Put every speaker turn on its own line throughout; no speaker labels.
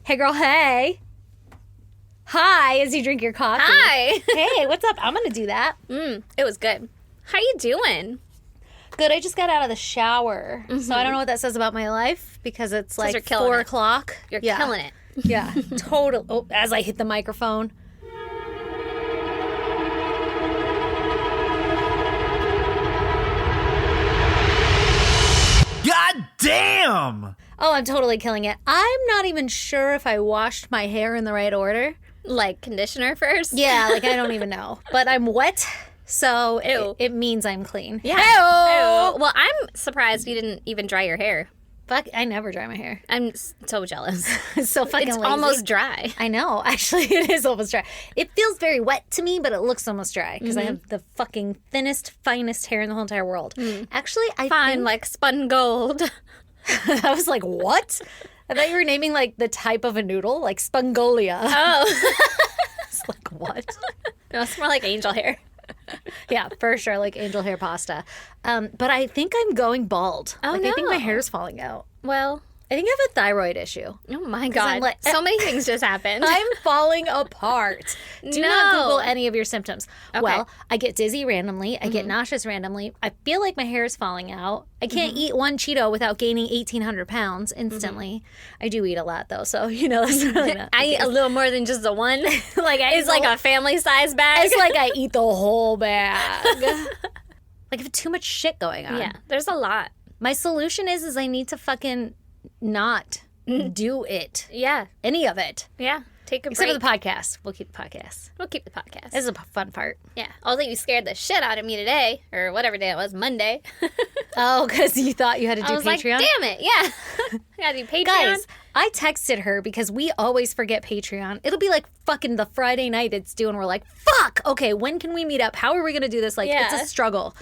Hey, girl, hey. Hi, as you drink your coffee.
Hi.
Hey, what's up? I'm going to do that.
It was good. How you doing?
Good. I just got out of the shower. So I don't know what that says about my life because it's
you're
like
killing
4
it.
o'clock.
You're killing it.
Yeah, total. Oh, as I hit the microphone.
God damn!
Oh, I'm totally killing it. I'm not even sure if I washed my hair in the right order.
Like conditioner first?
Yeah, like I don't even know. But I'm wet, so
Ew.
it means I'm clean.
Yeah.
Ew.
Well, I'm surprised you didn't even dry your hair.
Fuck, I never dry my hair.
I'm so jealous.
It's so fucking
It's
lazy.
almost dry.
I know. Actually, it is almost dry. It feels very wet to me, but it looks almost dry because I have the fucking thinnest, finest hair in the whole entire world. Actually, I
Fine,
think...
like spun gold.
I was like, what? I thought you were naming like the type of a noodle, like Spangolia.
Oh.
It's like, what?
No, it's more like angel hair.
Yeah, for sure, like angel hair pasta. But I think I'm going bald.
Oh,
like, I think my
no.
hair's falling out.
Well,
I think I have a thyroid issue.
oh my
I'm
God.
like-
So many things just happened.
I'm falling apart. Do not
No.
Google any of your symptoms.
Okay.
Well, I get dizzy randomly. I get nauseous randomly. I feel like my hair is falling out. I can't eat one Cheeto without gaining 1,800 pounds instantly. I do eat a lot, though, so, that's really not the
I eat
case.
a little more than just the one.
Like, I
It's like a family size bag.
It's like I eat the whole bag. Like, I have too much shit going on.
Yeah, there's a lot.
My solution is I need to fucking not do it.
Yeah,
Any of it.
yeah. Take a
Except
break.
for the podcast. We'll keep the podcast.
We'll keep the podcast.
This is a fun part.
Yeah. Although you scared the shit out of me today, or whatever day it was, Monday.
Oh, because you thought you had to do
I was
Patreon?
like, damn it, yeah. I gotta do Patreon.
Guys, I texted her because we always forget Patreon. It'll be like fucking the Friday night it's due, and we're like, fuck, okay, when can we meet up? How are we going to do this? Like, it's
Yeah.
a struggle.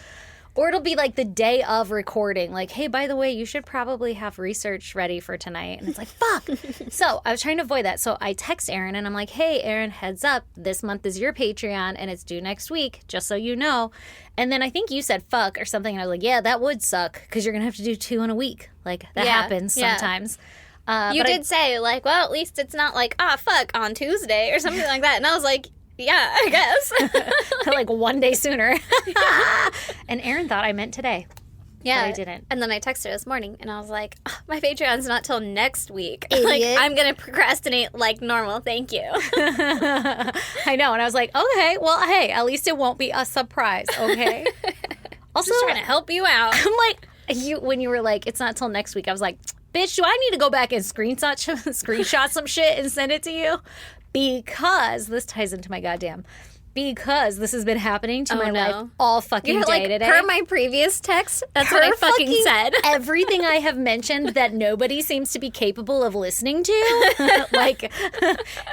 Or it'll be like the day of recording, like, hey, by the way, you should probably have research ready for tonight. And it's like, fuck. So I was trying to avoid that. So I text Erin and I'm like, hey, Erin, heads up. This month is your Patreon and it's due next week, just so you know. And then I think you said fuck or something. And I was like, yeah, that would suck because you're going to have to do 2 in a week. Like, that
Yeah,
happens
yeah.
sometimes.
You
but I-
did say, like, well, at least it's not like, fuck, on Tuesday or something like that. And I was like, yeah, I guess.
like 1 day sooner. And Erin thought I meant today.
Yeah.
But I didn't.
And then I texted her this morning and I was like, my Patreon's not till next week.
Idiot.
Like, I'm going to procrastinate like normal. Thank you.
I know. And I was like, okay, well, hey, at least it won't be a surprise, okay? Also,
Just trying to help you out.
I'm like, when you were like, it's not till next week, I was like, bitch, do I need to go back and screenshot some shit and send it to you? Because this ties into my goddamn. Because this has been happening to
Oh,
my
no.
life all fucking
You're
day
like,
today.
per my previous text, that's what I
Per
fucking said.
Everything I have mentioned that nobody seems to be capable of listening to. Like,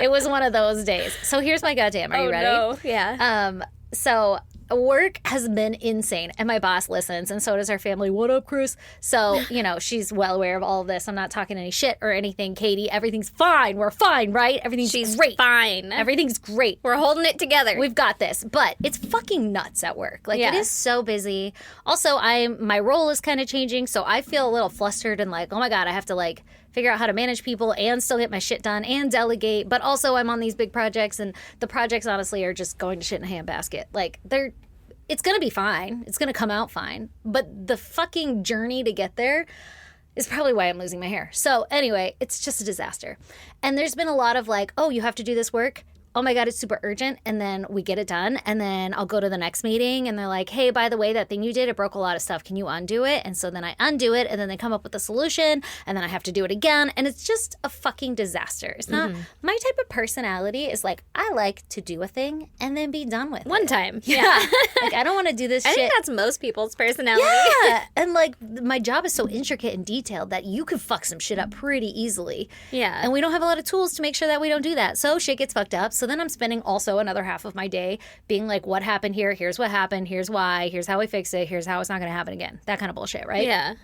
it was one of those days. So here's my goddamn. Are you ready?
No. Yeah.
So work has been insane, and my boss listens, and so does our family. What up, Chris? So, she's well aware of all of this. I'm not talking any shit or anything, Katie. Everything's fine. We're fine, right? Everything's
She's
great.
fine.
Everything's great.
We're holding it together.
We've got this, but it's fucking nuts at work. Like,
Yeah.
it is so busy. Also, my role is kind of changing, so I feel a little flustered and like, oh my God, I have to like figure out how to manage people and still get my shit done and delegate. But also, I'm on these big projects, and the projects honestly are just going to shit in a handbasket. Like, it's gonna be fine. It's gonna come out fine. But the fucking journey to get there is probably why I'm losing my hair. So anyway, it's just a disaster. And there's been a lot of like, oh, you have to do this work. Oh my God, it's super urgent. And then we get it done. And then I'll go to the next meeting and they're like, hey, by the way, that thing you did, it broke a lot of stuff. Can you undo it? And so then I undo it and then they come up with a solution and then I have to do it again. And it's just a fucking disaster. It's not my type of personality is like, I like to do a thing and then be done with
One
it.
time.
Yeah. Like, I don't want to do this
I
shit.
think that's most people's personality.
Yeah. And like my job is so intricate and detailed that you can fuck some shit up pretty easily.
Yeah.
And we don't have a lot of tools to make sure that we don't do that. So shit gets fucked up. So then I'm spending also another half of my day being like, what happened here? Here's what happened. Here's why. Here's how we fix it. Here's how it's not going to happen again. That kind of bullshit, right?
Yeah.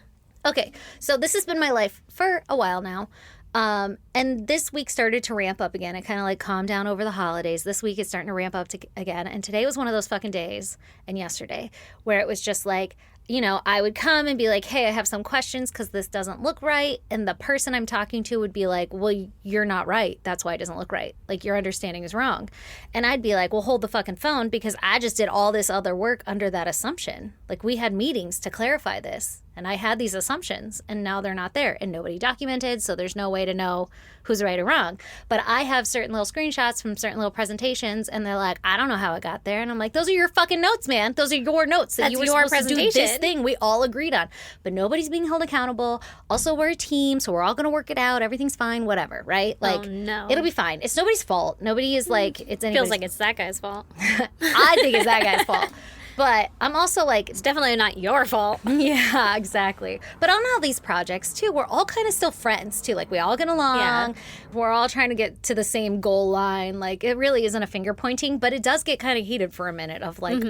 Okay. So this has been my life for a while now. And this week started to ramp up again. It kind of like calmed down over the holidays. This week it's starting to ramp up again. And today was one of those fucking days, and yesterday, where it was just like, I would come and be like, hey, I have some questions because this doesn't look right. And the person I'm talking to would be like, well, you're not right. That's why it doesn't look right. Like, your understanding is wrong. And I'd be like, well, hold the fucking phone, because I just did all this other work under that assumption. Like, we had meetings to clarify this. And I had these assumptions, and now they're not there, and nobody documented, so there's no way to know who's right or wrong. But I have certain little screenshots from certain little presentations, and they're like, I don't know how it got there. And I'm like, those are your fucking notes, man. Those are your notes that you were supposed to do this thing we all agreed on. But nobody's being held accountable. Also, we're a team, so we're all going to work it out. Everything's fine, whatever, right? Like,
no.
It'll be fine. It's nobody's fault. Nobody is like, it's anybody's.
Feels like it's that guy's fault.
I think it's that guy's fault. But I'm also like,
It's definitely not your fault.
yeah, exactly. But on all these projects, too, we're all kind of still friends, too. Like, we all get along.
Yeah.
We're all trying to get to the same goal line. Like, it really isn't a finger pointing, but it does get kind of heated for a minute of like,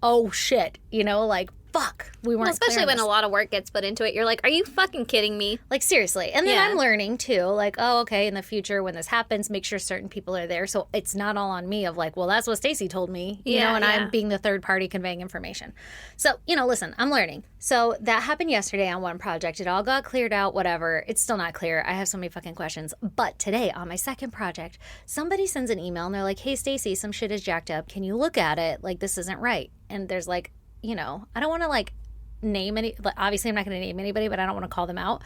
oh, shit, like, fuck, we weren't
Especially
clear on
when
this.
a lot of work gets put into it. You're like, are you fucking kidding me?
Like, seriously. And then
Yeah.
I'm learning, too, like, oh, okay, in the future when this happens, make sure certain people are there. So it's not all on me of like, well, that's what Stacy told me,
Yeah,
and
yeah.
I'm being the third party conveying information. So, listen, I'm learning. So that happened yesterday on one project. It all got cleared out, whatever. It's still not clear. I have so many fucking questions. But today on my second project, somebody sends an email and they're like, hey, Stacy, some shit is jacked up. Can you look at it? Like, this isn't right. And there's like, I don't want to like name any, like, obviously I'm not going to name anybody, but I don't want to call them out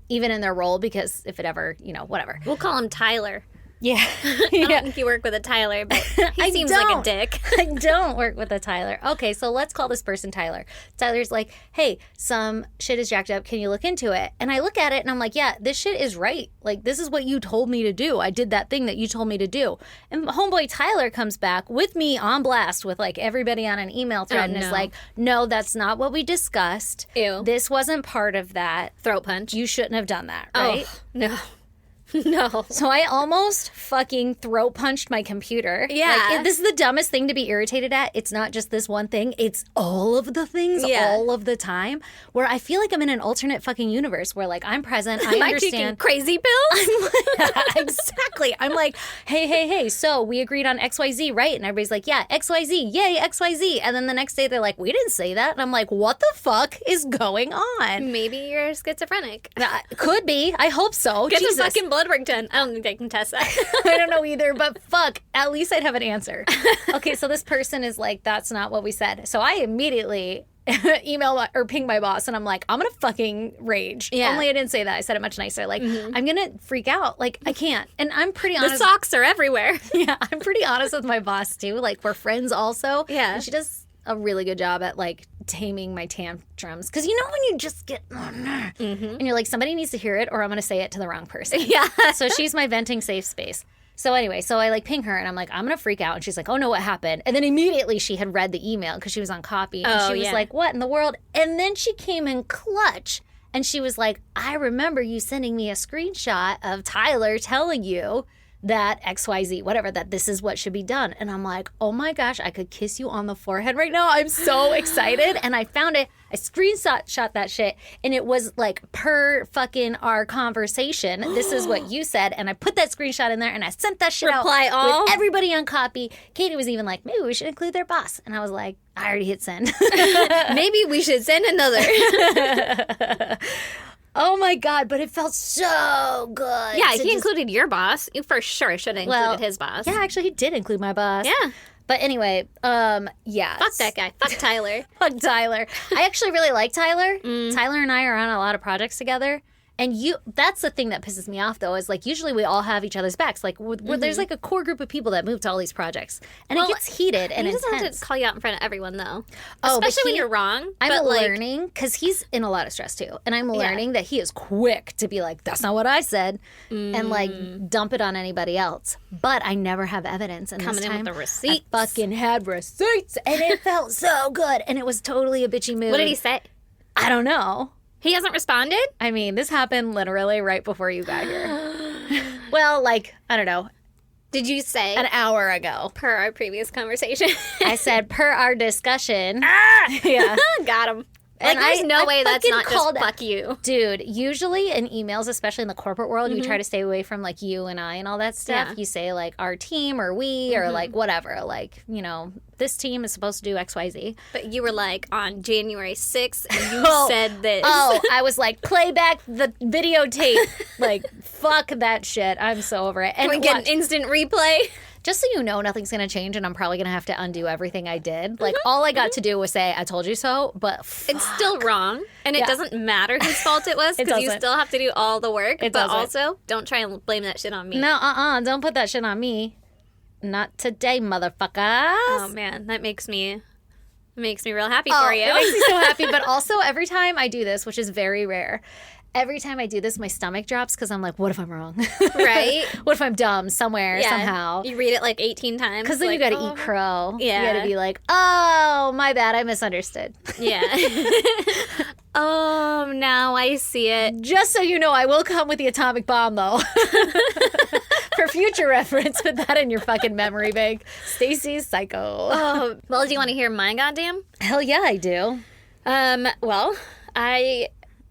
even in their role, because if it ever, whatever.
We'll call him Tyler.
Yeah.
I don't think you work with a Tyler, but he
I
seems like a
don't.
dick.
I don't work with a Tyler. Okay, so let's call this person Tyler. Tyler's like, hey, some shit is jacked up. Can you look into it? And I look at it and I'm like, yeah, this shit is right. Like, this is what you told me to do. I did that thing that you told me to do. And homeboy Tyler comes back with me on blast with like everybody on an email thread and is
no.
like, no, that's not what we discussed.
Ew.
This wasn't part of that.
Throat punch.
You shouldn't have done that, right?
Oh, no. No.
So I almost fucking throat punched my computer.
Yeah.
Like, this is the dumbest thing to be irritated at. It's not just this one thing. It's all of the things
Yeah.
all of the time, where I feel like I'm in an alternate fucking universe where like I'm present. I
Am I taking
understand.
crazy pills?
Exactly. I'm like, hey, so we agreed on XYZ, right? And everybody's like, yeah, XYZ, yay, XYZ. And then the next day they're like, we didn't say that. And I'm like, what the fuck is going on?
Maybe you're schizophrenic.
Could be. I hope so.
Get
Jesus.
some fucking blood work done. I don't think they can test that.
I don't know either, but fuck, at least I'd have an answer. Okay, so this person is like, that's not what we said. So I immediately email or ping my boss and I'm like, I'm gonna fucking rage.
Yeah.
Only I didn't say that. I said it much nicer. Like, I'm gonna freak out. Like, I can't. And I'm pretty
The
honest.
socks are everywhere.
Yeah, I'm pretty honest with my boss too. Like, we're friends also.
Yeah.
And she does a really good job at like taming my tantrums. Because when you just get and you're like, somebody needs to hear it or I'm gonna say it to the wrong person.
Yeah.
So she's my venting safe space. So anyway, so I like ping her and I'm like, I'm gonna freak out. And she's like, oh no, what happened? And then immediately she had read the email because she was on copy. And
Oh,
she was
yeah.
like, what in the world? And then she came in clutch. And she was like, I remember you sending me a screenshot of Tyler telling you that XYZ, whatever, that this is what should be done. And I'm like, oh my gosh, I could kiss you on the forehead right now. I'm so excited. And I found it. I shot that shit. And it was like per fucking our conversation. This is what you said. And I put that screenshot in there and I sent that shit
Reply
out
all?
with everybody on copy. Katie was even like, maybe we should include their boss. And I was like, I already hit send.
Maybe we should send another.
Oh my God, but it felt so good.
Yeah,
to
he
just-
included your boss. You for sure should have included his boss.
Yeah, actually, he did include my boss.
Yeah.
But anyway, yeah.
Fuck that guy. Fuck Tyler.
Fuck Tyler. I actually really like Tyler.
Mm.
Tyler and I are on a lot of projects together. And that's the thing that pisses me off, though, is like usually we all have each other's backs. Like there's like a core group of people that move to all these projects. And
Well,
it gets heated and
He doesn't have
intense.
to call you out in front of everyone, though.
Oh, but
Especially when you're wrong.
I'm
but like,
learning because he's in a lot of stress too. And I'm learning that he is quick to be like, that's not what I said. And like dump it on anybody else. But I never have evidence. And
Coming
this
in
time,
with the receipts.
I fucking had receipts. And it felt so good. And it was totally a bitchy mood.
What did he say?
I don't know.
He hasn't responded?
I mean, this happened literally right before you got here. Well, like, I don't know,
Did you say,
an hour ago.
per our previous conversation?
I said, per our discussion.
Ah!
Yeah.
Got him.
And
Like, there's
I-
no
I
way that's
fucking
not just
called-
fuck you.
Dude, usually in emails, especially in the corporate world, you try to stay away from like you and I and all that stuff.
Yeah.
You say like our team or we or like whatever, like, this team is supposed to do XYZ.
But you were like on January 6th and you
Oh,
said this.
Oh, I was like, play back the videotape. Like, fuck that shit. I'm so over it. And
Can we get an
watch,
instant replay?
just so you know, nothing's going to change, and I'm probably going to have to undo everything I did. Like, all I got to do was say, I told you so, but
It's still wrong, and it
Yeah.
doesn't matter whose fault it was
It
because you
doesn't.
still have to do all the work.
It
but
doesn't.
also, don't try and blame that shit on me.
no, don't put that shit on me. Not today, motherfuckers.
Oh man, that makes me real happy
Oh,
for you.
it makes me so happy. But also, every time I do this, which is very rare, every time I do this, my stomach drops because I'm like, what if I'm wrong?
Right?
What if I'm dumb somewhere,
Yeah.
somehow?
You read it like 18 times.
Because then
like,
you got to
oh,
eat crow.
Yeah.
You got to be like, oh, my bad. I misunderstood.
Yeah. Oh, now I see it.
Just so you know, I will come with the atomic bomb, though. For future reference, put that in your fucking memory bank. Stacy's psycho.
Oh, well, do you want to hear my goddamn?
Hell yeah, I do.
Well,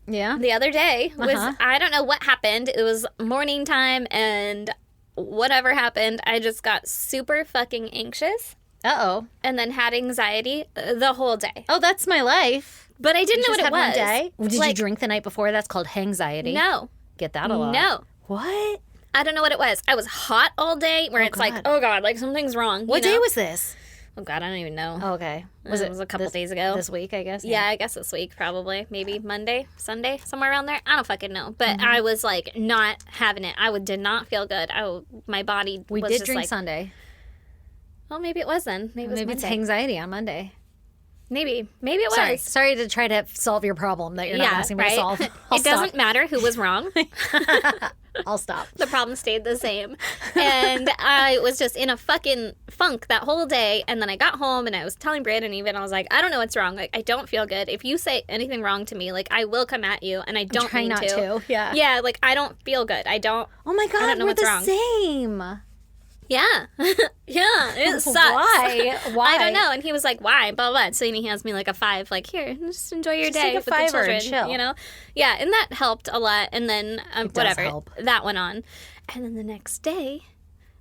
Yeah.
the other day was,
Uh-huh.
I don't know what happened. It was morning time and whatever happened, I just got super fucking anxious
Uh-oh.
and then had anxiety the whole day.
Oh, that's my life.
But I didn't know
Just
what it
had
was.
one day? Did you
Like,
drink the night before? That's called hangxiety.
No.
Get that a lot.
No.
What?
I don't know what it was. I was hot all day where it's like,
God.
oh God, like something's wrong.
What
you know?
day was this?
Oh God, I don't even know.
Oh, okay.
It was a couple days ago.
This week, I guess?
Yeah, I guess this week probably. Maybe Monday, Sunday, somewhere around there. I don't fucking know. But
Mm-hmm.
I was like not having it. Did not feel good. My body
We
was
did
just
drink
like,
Sunday.
well, maybe it was then. Maybe it was
Maybe it's
Monday.
anxiety on Monday.
Maybe it was.
Sorry to try to solve your problem that you're not asking me to solve. I'll
It doesn't matter who was wrong.
I'll stop.
The problem stayed the same. And I was just in a fucking funk that whole day. And then I got home and I was telling Brandon even, I was like, I don't know what's wrong. Like, I don't feel good. If you say anything wrong to me, like, I will come at you. And I don't
Try
mean
not to. Yeah.
Yeah, like, I don't feel good. I don't.
Oh my God,
don't know
we're
what's
the
wrong.
same.
Yeah. Yeah, it sucks.
Why? Why?
I don't know. And he was like, why? Blah, blah. So he hands me like a 5, like, here, just enjoy your
Just
day
take a
with the
fiver and
children,
chill.
you know? Yeah, and that helped a lot. And then,
does
whatever,
help.
that went on. And then the next day,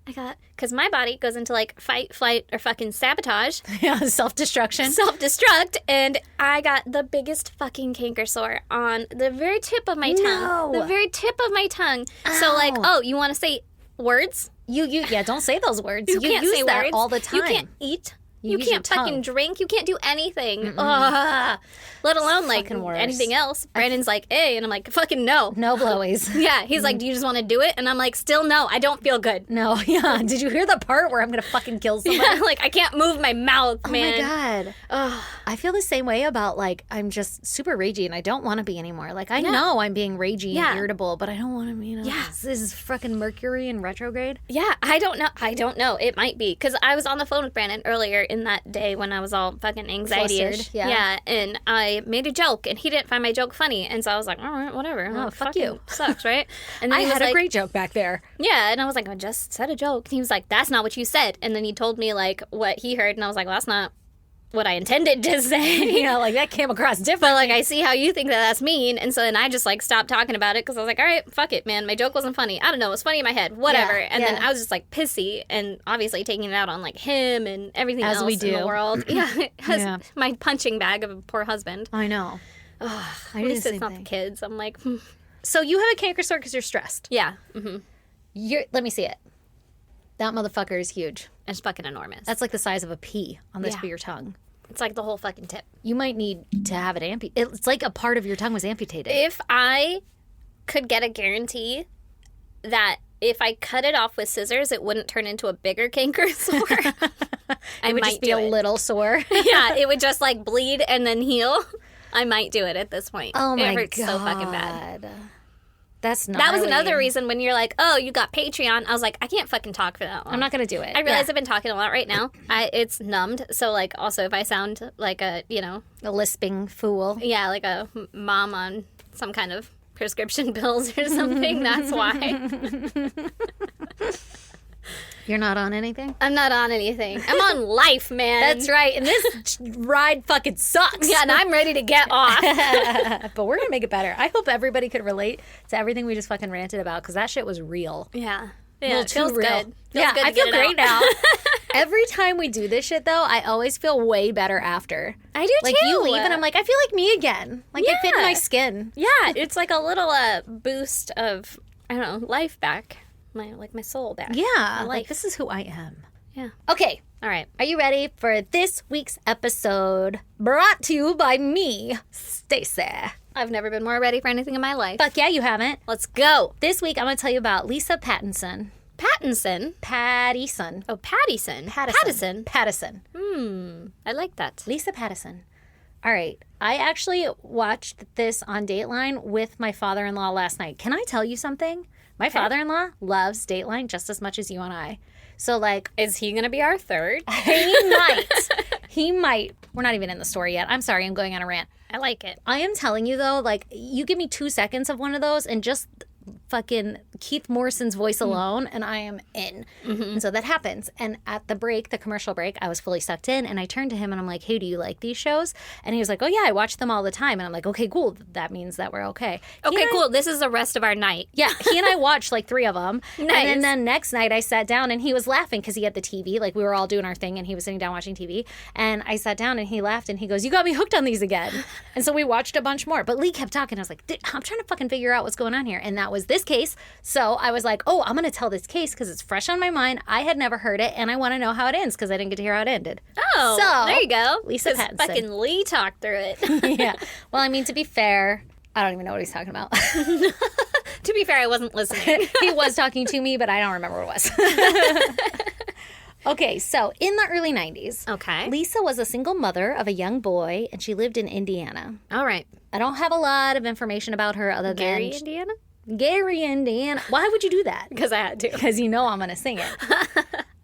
because my body goes into like fight, flight, or fucking sabotage,
Yeah, self-destruction.
self-destruct, and I got the biggest fucking canker sore on the very tip of my tongue.
No.
The very tip of my tongue. So like,
Ow.
oh, you want to say words?
Yeah, don't say those words.
You can't
use
say
that
words
all the time.
You can't eat. You
use your
can't fucking
tongue.
drink. You can't do anything. Ugh. Let alone like
fucking worse.
anything else. Brandon's like, hey, and I'm like, fucking no.
No blowies.
Yeah, he's like, do you just want to do it? And I'm like, still no. I don't feel good.
No, yeah. Did you hear the part where I'm gonna fucking kill somebody?
Yeah, like I can't move my mouth, man.
Oh my God.
Ugh.
I feel the same way about like I'm just super ragey and I don't want to be anymore. Like I know I'm being ragey
Yeah.
and irritable, but I don't want to be.
Yeah.
This is fucking Mercury in retrograde.
Yeah, I don't know. I don't know. It might be because I was on the phone with Brandon earlier in that day when I was all fucking anxiety-ish.
Flustered, yeah.
And I made a joke, and he didn't find my joke funny, and so I was like, all right, whatever.
Oh,
Well,
fuck
fucking
you.
Sucks, right? And then
I
he was
had
like,
a great joke back there.
yeah, and I was like, I just said a joke. And he was like, that's not what you said. And then he told me like what he heard, and I was like, well, that's not what I intended to say.
You know, like that came across different.
But like I see how you think that that's mean, and so then I just like stopped talking about it because I was like, all right, fuck it, man. My joke wasn't funny. I don't know, it was funny in my head, whatever.
Yeah,
and then
yeah.
I was just like pissy, and obviously taking it out on like him and everything
As
else
we
in
do.
the world. Yeah,
Yeah.
my punching bag of a poor husband.
I know.
I
I
At
do
least
the
it's
same
not
thing.
the kids. I'm like,
So you have a canker sore because you're stressed.
yeah,
Let me see it. That motherfucker is huge.
it's fucking enormous.
That's like the size of a pea on this
Yeah.
for your tongue.
It's like the whole fucking tip.
You might need to have it amputated. It's like a part of your tongue was amputated.
If I could get a guarantee that if I cut it off with scissors, it wouldn't turn into a bigger canker sore. I
it would
might
just be
do
a
it.
little sore.
Yeah, it would just like bleed and then heal. I might do it at this point.
Oh my
It hurts
God.
so fucking bad.
That's not.
That was another reason when you're like, oh, you got Patreon. I was like, I can't fucking talk for that long.
I'm not gonna do it.
I realize I've been talking a lot right now. It's numbed. So like, also if I sound like a,
a lisping fool.
yeah, like a mom on some kind of prescription pills or something, that's why.
You're not on anything.
I'm not on anything. I'm on life, man.
That's right. And this ride fucking sucks.
Yeah, and I'm ready to get off.
But we're gonna make it better. I hope everybody could relate to everything we just fucking ranted about because that shit was real.
Yeah.
A
Yeah,
little
it feels
too real.
good. Feels
Yeah,
good to
I feel
get it
great
out.
now. Every time we do this shit, though, I always feel way better after.
I do
Like,
too.
you leave and I'm like, I feel like me again. Like, I fit in
Yeah.
my skin.
Yeah, it's like a little boost of, I don't know, life back. My soul back.
Yeah.
My
Like,
life.
this is who I am.
Yeah.
Okay.
All right.
Are you ready for this week's episode brought to you by me, Stacey?
I've never been more ready for anything in my life.
Fuck yeah, you haven't.
Let's go.
This week, I'm going to tell you about Lisa Pattinson.
Pattinson.
Pattison.
Oh, Pattison.
Pattison.
Pattison.
Pattison.
I like that.
Lisa Pattison. All right. I actually watched this on Dateline with my father-in-law last night. Can I tell you something? My father-in-law loves Dateline just as much as you and I. So, like,
Is he going to be our third?
he might. He might. We're not even in the story yet. I'm sorry. I'm going on a rant.
I like it.
I am telling you, though, like, you give me 2 seconds of one of those and just fucking Keith Morrison's voice alone, and I am in. And so that happens. And at the break, the commercial break, I was fully sucked in, and I turned to him and I'm like, hey, do you like these shows? And he was like, oh, yeah, I watch them all the time. And I'm like, okay, cool. That means that we're okay.
Okay, cool. This is the rest of our night.
Yeah, he and I watched like 3 of them.
Nice.
And then next night I sat down and he was laughing because he had the TV. Like, we were all doing our thing and he was sitting down watching TV. And I sat down and he laughed and he goes, you got me hooked on these again. And so we watched a bunch more. But Lee kept talking. I was like, I'm trying to fucking figure out what's going on here. And that was this case. So I was like, oh, I'm going to tell this case because it's fresh on my mind. I had never heard it and I want to know how it ends because I didn't get to hear how it ended.
Oh,
So,
there you go.
Lisa
'Cause
Pattinson.
Fucking Lee talked through it.
Yeah. Well, I mean, to be fair, I don't even know what he's talking about.
To be fair, I wasn't listening.
He was talking to me, but I don't remember what it was. Okay, so in the early 90s,
Okay.
Lisa was a single mother of a young boy, and she lived in Indiana.
All right.
I don't have a lot of information about her other
Gary,
than
Indiana?
Gary, Indiana. Why would you do that?
Because I had to.
Because you know I'm going to sing it.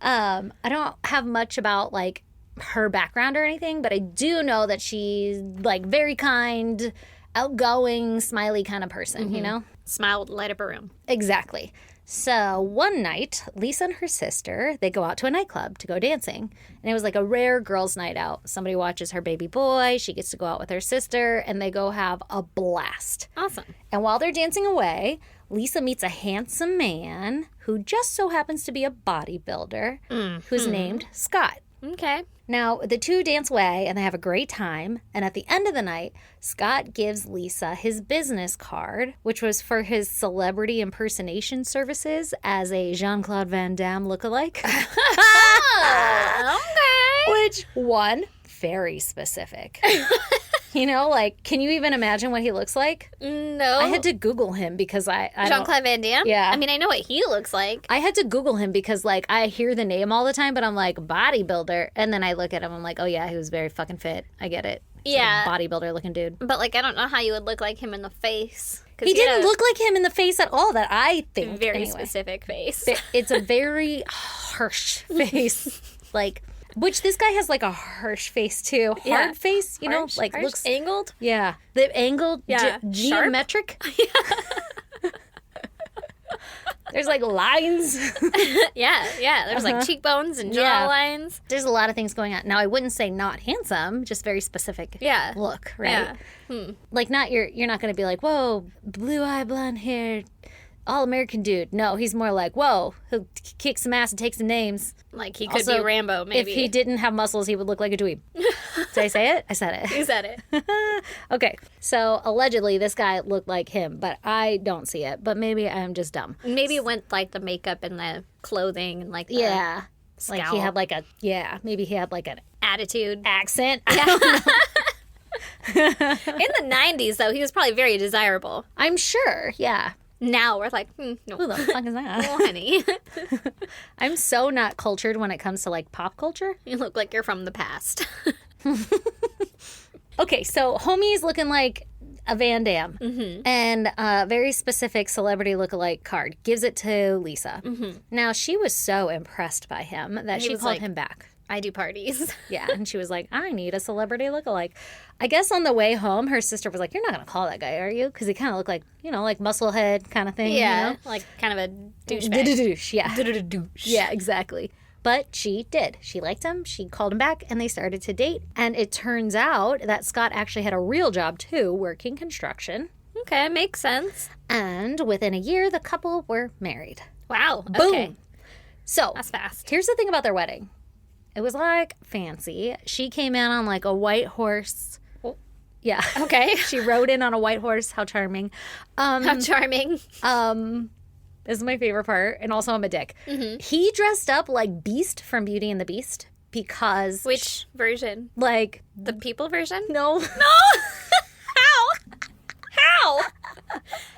I don't have much about, like, her background or anything, but I do know that she's, like, very kind, outgoing, smiley kind of person, you know?
Smile would light up a room.
Exactly. So one night, Lisa and her sister, they go out to a nightclub to go dancing. And it was like a rare girls' night out. Somebody watches her baby boy. She gets to go out with her sister, and they go have a blast.
Awesome.
And while they're dancing away, Lisa meets a handsome man who just so happens to be a bodybuilder who's named Scott.
Okay.
Now, the two dance away and they have a great time. And at the end of the night, Scott gives Lisa his business card, which was for his celebrity impersonation services as a Jean-Claude Van Damme lookalike.
Okay.
Which, one, very specific. You know, like, can you even imagine what he looks like?
No.
I had to Google him because I don't...
Jean-Claude Van Damme?
Yeah.
I mean, I know what he looks like.
I had to Google him because, like, I hear the name all the time, but I'm like, bodybuilder. And then I look at him, I'm like, oh, yeah, he was very fucking fit. I get it. He's like a
Yeah.
bodybuilder looking dude.
But, like, I don't know how you would look like him in the face. 'Cause
He
had
didn't
a
look like him in the face at all, that I think.
very
anyway.
specific face.
It's a very harsh face. Like, which this guy has, like, a harsh face, too. Hard
Yeah.
face, you
Harsh,
know? Like,
harsh,
looks...
angled.
Yeah. The angle,
Yeah. Sharp.
geometric. There's, like, lines.
Yeah. There's like cheekbones and
Yeah.
jawlines.
There's a lot of things going on. Now, I wouldn't say not handsome, just very specific
Yeah.
look, right?
Yeah.
Like, not you're not going to be like, whoa, blue eye, blonde hair, all American dude. No, he's more like, whoa, he'll kick some ass and take some names.
Like he could
Also,
be Rambo, maybe.
If he didn't have muscles, he would look like a dweeb. Did I say it? I said
You
it.
said it.
Okay, so allegedly this guy looked like him, but I don't see it. But maybe I'm just dumb.
Maybe it went like the makeup and the clothing and like the
Yeah. Like he
scowl.
had like a, maybe he had like an
attitude.
accent.
In the 90s, though, he was probably very desirable.
I'm sure, yeah.
Now we're like,
Who
no,
the fuck is that?
oh, honey.
I'm so not cultured when it comes to like pop culture.
You look like you're from the past.
Okay, so homie's looking like a Van Damme and a very specific celebrity lookalike card. Gives it to Lisa. Now, she was so impressed by him that she
was
called
like-
him back.
I do parties.
Yeah, and she was like, I need a celebrity lookalike. I guess on the way home, her sister was like, you're not going to call that guy, are you? Because he kind of looked like, you know, like musclehead kind of thing.
Yeah,
You know?
like kind of a douchebag.
Douche, yeah. Yeah, exactly. But she did. She liked him. She called him back, and they started to date. And it turns out that Scott actually had a real job, too, working construction.
Okay, makes sense.
And within a year, the couple were married.
Wow.
Boom.
Okay.
So
That's fast.
here's the thing about their wedding. It was like fancy. She came in on like a white horse.
Oh.
Yeah.
Okay.
She rode in on a white horse. How charming.
How charming.
This is my favorite part. And also I'm a dick.
Mm-hmm.
He dressed up like Beast from Beauty and the Beast because
Which version?
like
The people version?
no.
How?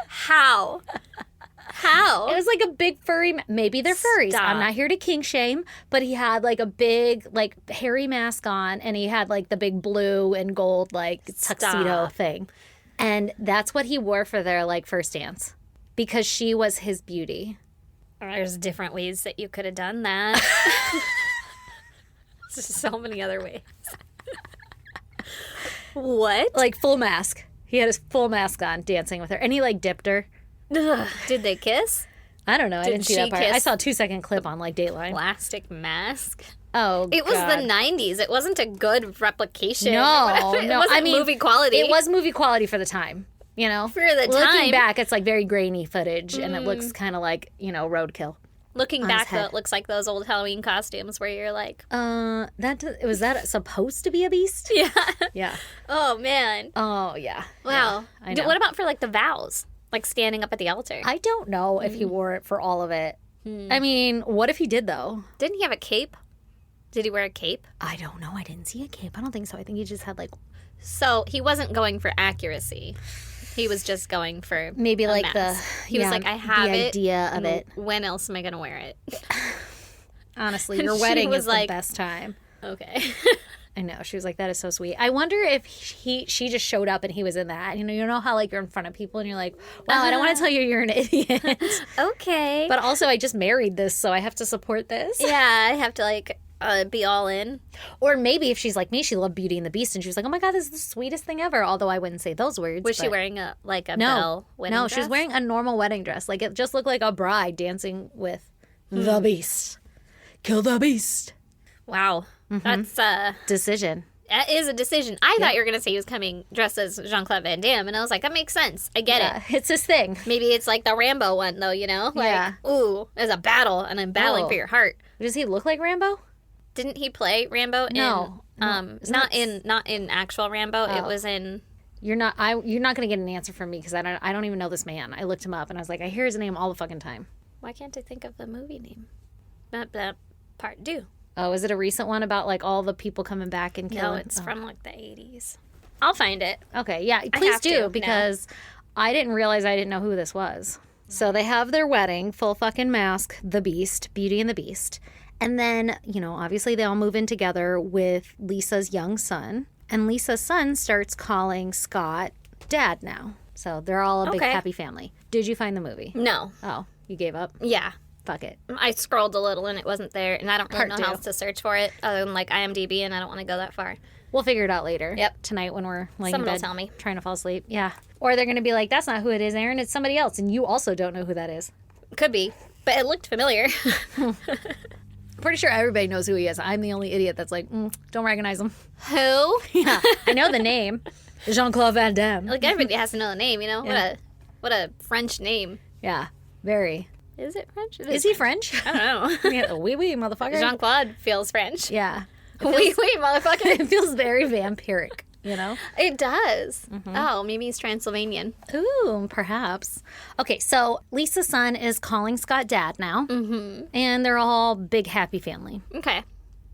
How? How?
It was like a big furry. Maybe they're furries.
Stop.
I'm not here to kink shame, but he had like a big, like hairy mask on, and he had like the big blue and gold like tuxedo
Stop.
thing, and that's what he wore for their like first dance, because she was his beauty.
There's different ways that you could have done that. There's so many other ways. What?
Like full mask. He had his full mask on, dancing with her, and he like dipped her.
Ugh. Did they kiss?
I don't know. I didn't see that
she
part. I
kiss-
saw a 2-second clip on like Dateline.
Plastic mask.
Oh,
It was
God.
the 90s. It wasn't a good replication.
No,
It
no.
wasn't
I mean,
movie quality.
It was movie quality for the time. You know,
For the
looking
time.
back, it's like very grainy footage, and it looks kind of like roadkill.
Looking
his
back, though,
head.
it looks like those old Halloween costumes where you're like,
Was that supposed to be a beast?
yeah.
Yeah.
Oh, man.
Oh yeah.
Wow.
Yeah, I know.
What about for like the vows? Like standing up at the altar?
I don't know if he wore it for all of it. I mean, what if he did though?
Didn't he have a cape? Did he wear a cape?
I don't know. I didn't see a cape. I don't think so. I think he just had like
So he wasn't going for accuracy. He was just going for
maybe
a
like
mask. He was like, I have
the
it.
idea of it.
When else am I going to wear it?
Honestly, your
She
wedding
was
is
like-
the best time.
Okay.
I know. She was like, that is so sweet. I wonder if she just showed up and he was in that. You know how like you're in front of people and you're like, wow, I don't want to tell you you're an idiot.
Okay.
But also I just married this, so I have to support this.
yeah, I have to like be all in.
Or maybe if she's like me, she loved Beauty and the Beast and she was like, oh my God, this is the sweetest thing ever. Although I wouldn't say those words.
Was she
but-
wearing a
No.
bell wedding
No, she was
dress?
wearing a normal wedding dress. Like it just looked like a bride dancing with the beast. Kill the beast.
Wow.
Mm-hmm.
That
Decision.
is a decision. I thought you were going to say he was coming dressed as Jean-Claude Van Damme, and I was like, that makes sense. I get it.
Yeah, it's his thing.
Maybe it's like the Rambo one, though, you know? Like,
Yeah.
ooh, there's a battle, and I'm battling
Oh.
for your heart.
Does he look like Rambo?
Didn't he play Rambo
No.
in
It's
not
not-
in actual Rambo. It
Oh.
was in
You're not going to get an answer from me because I don't even know this man. I looked him up and I was like, I hear his name all the fucking time.
why can't I think of the movie name? That part 2.
Oh, is it a recent one about like all the people coming back and killing?
No, it's
Oh.
from like the 80s. I'll find it.
Okay, yeah, please
have to
do
now.
because I didn't realize I didn't know who this was. So they have their wedding, full fucking mask, the Beast, Beauty and the Beast. And then, obviously they all move in together with Lisa's young son. And Lisa's son starts calling Scott dad now. So they're all a big
Okay.
happy family. Did you find the movie?
No.
Oh, you gave up?
Yeah.
Fuck it.
I scrolled a little and it wasn't there, and I don't really
Part
know how
two.
else to search for it other than like IMDb, and I don't want to go that far.
We'll figure it out later.
Yep.
Tonight when we're laying
Someone
in
will
bed.
tell me.
Trying to fall asleep. Yeah. Or they're going to be like, that's not who it is, Aaron. It's somebody else. And you also don't know who that is.
Could be, but it looked familiar.
Pretty sure everybody knows who he is. I'm the only idiot that's like, don't recognize him.
Who?
Yeah, I know the name. Jean-Claude Van Damme.
Like everybody has to know the name, you know?
Yeah.
What a French name.
Yeah, very.
Is it French? It
Is he French?
I don't know.
Yeah, oui, oui, motherfucker.
Jean Claude feels French.
Yeah.
Wait, motherfucker.
It feels very vampiric,
It does.
Mm-hmm.
Oh, maybe he's Transylvanian.
Ooh, perhaps. Okay, so Lisa's son is calling Scott dad now. Mm-hmm. And they're all big, happy family.
Okay.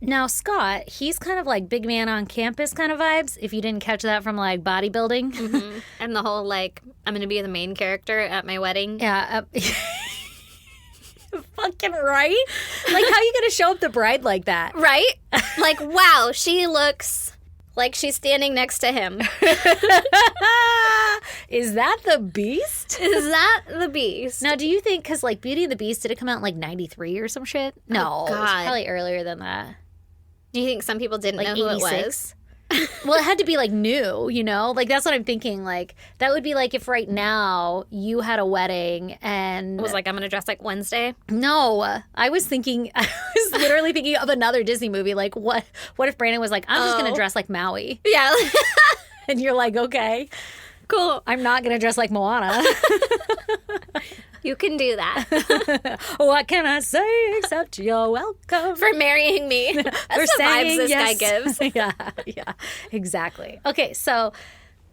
Now, Scott, he's kind of like big man on campus kind of vibes, if you didn't catch that from like bodybuilding.
And the whole like, I'm going to be the main character at my wedding.
Yeah. Fucking right? Like, how you gonna show up the bride like that?
Right? Like, wow, she looks like she's standing next to him.
Is that the Beast?
Is that the Beast?
Now, do you think, because like Beauty and the Beast, did it come out in like 93 or some shit? No, it was
God.
probably earlier than that.
Do you think some people didn't
Like
know who it
86?
was?
Well, it had to be like new, Like, that's what I'm thinking. Like, that would be like if right now you had a wedding and.
It was like, I'm going to dress like Wednesday.
No, I was literally thinking of another Disney movie. Like, what if Brandon was like, I'm just going
Oh.
to dress like Maui?
Yeah.
And you're like, okay.
Cool.
I'm not going to dress like Moana.
You can do that.
What can I say except you're welcome?
For marrying me. That's the vibes this guy gives.
Yeah, exactly. Okay, so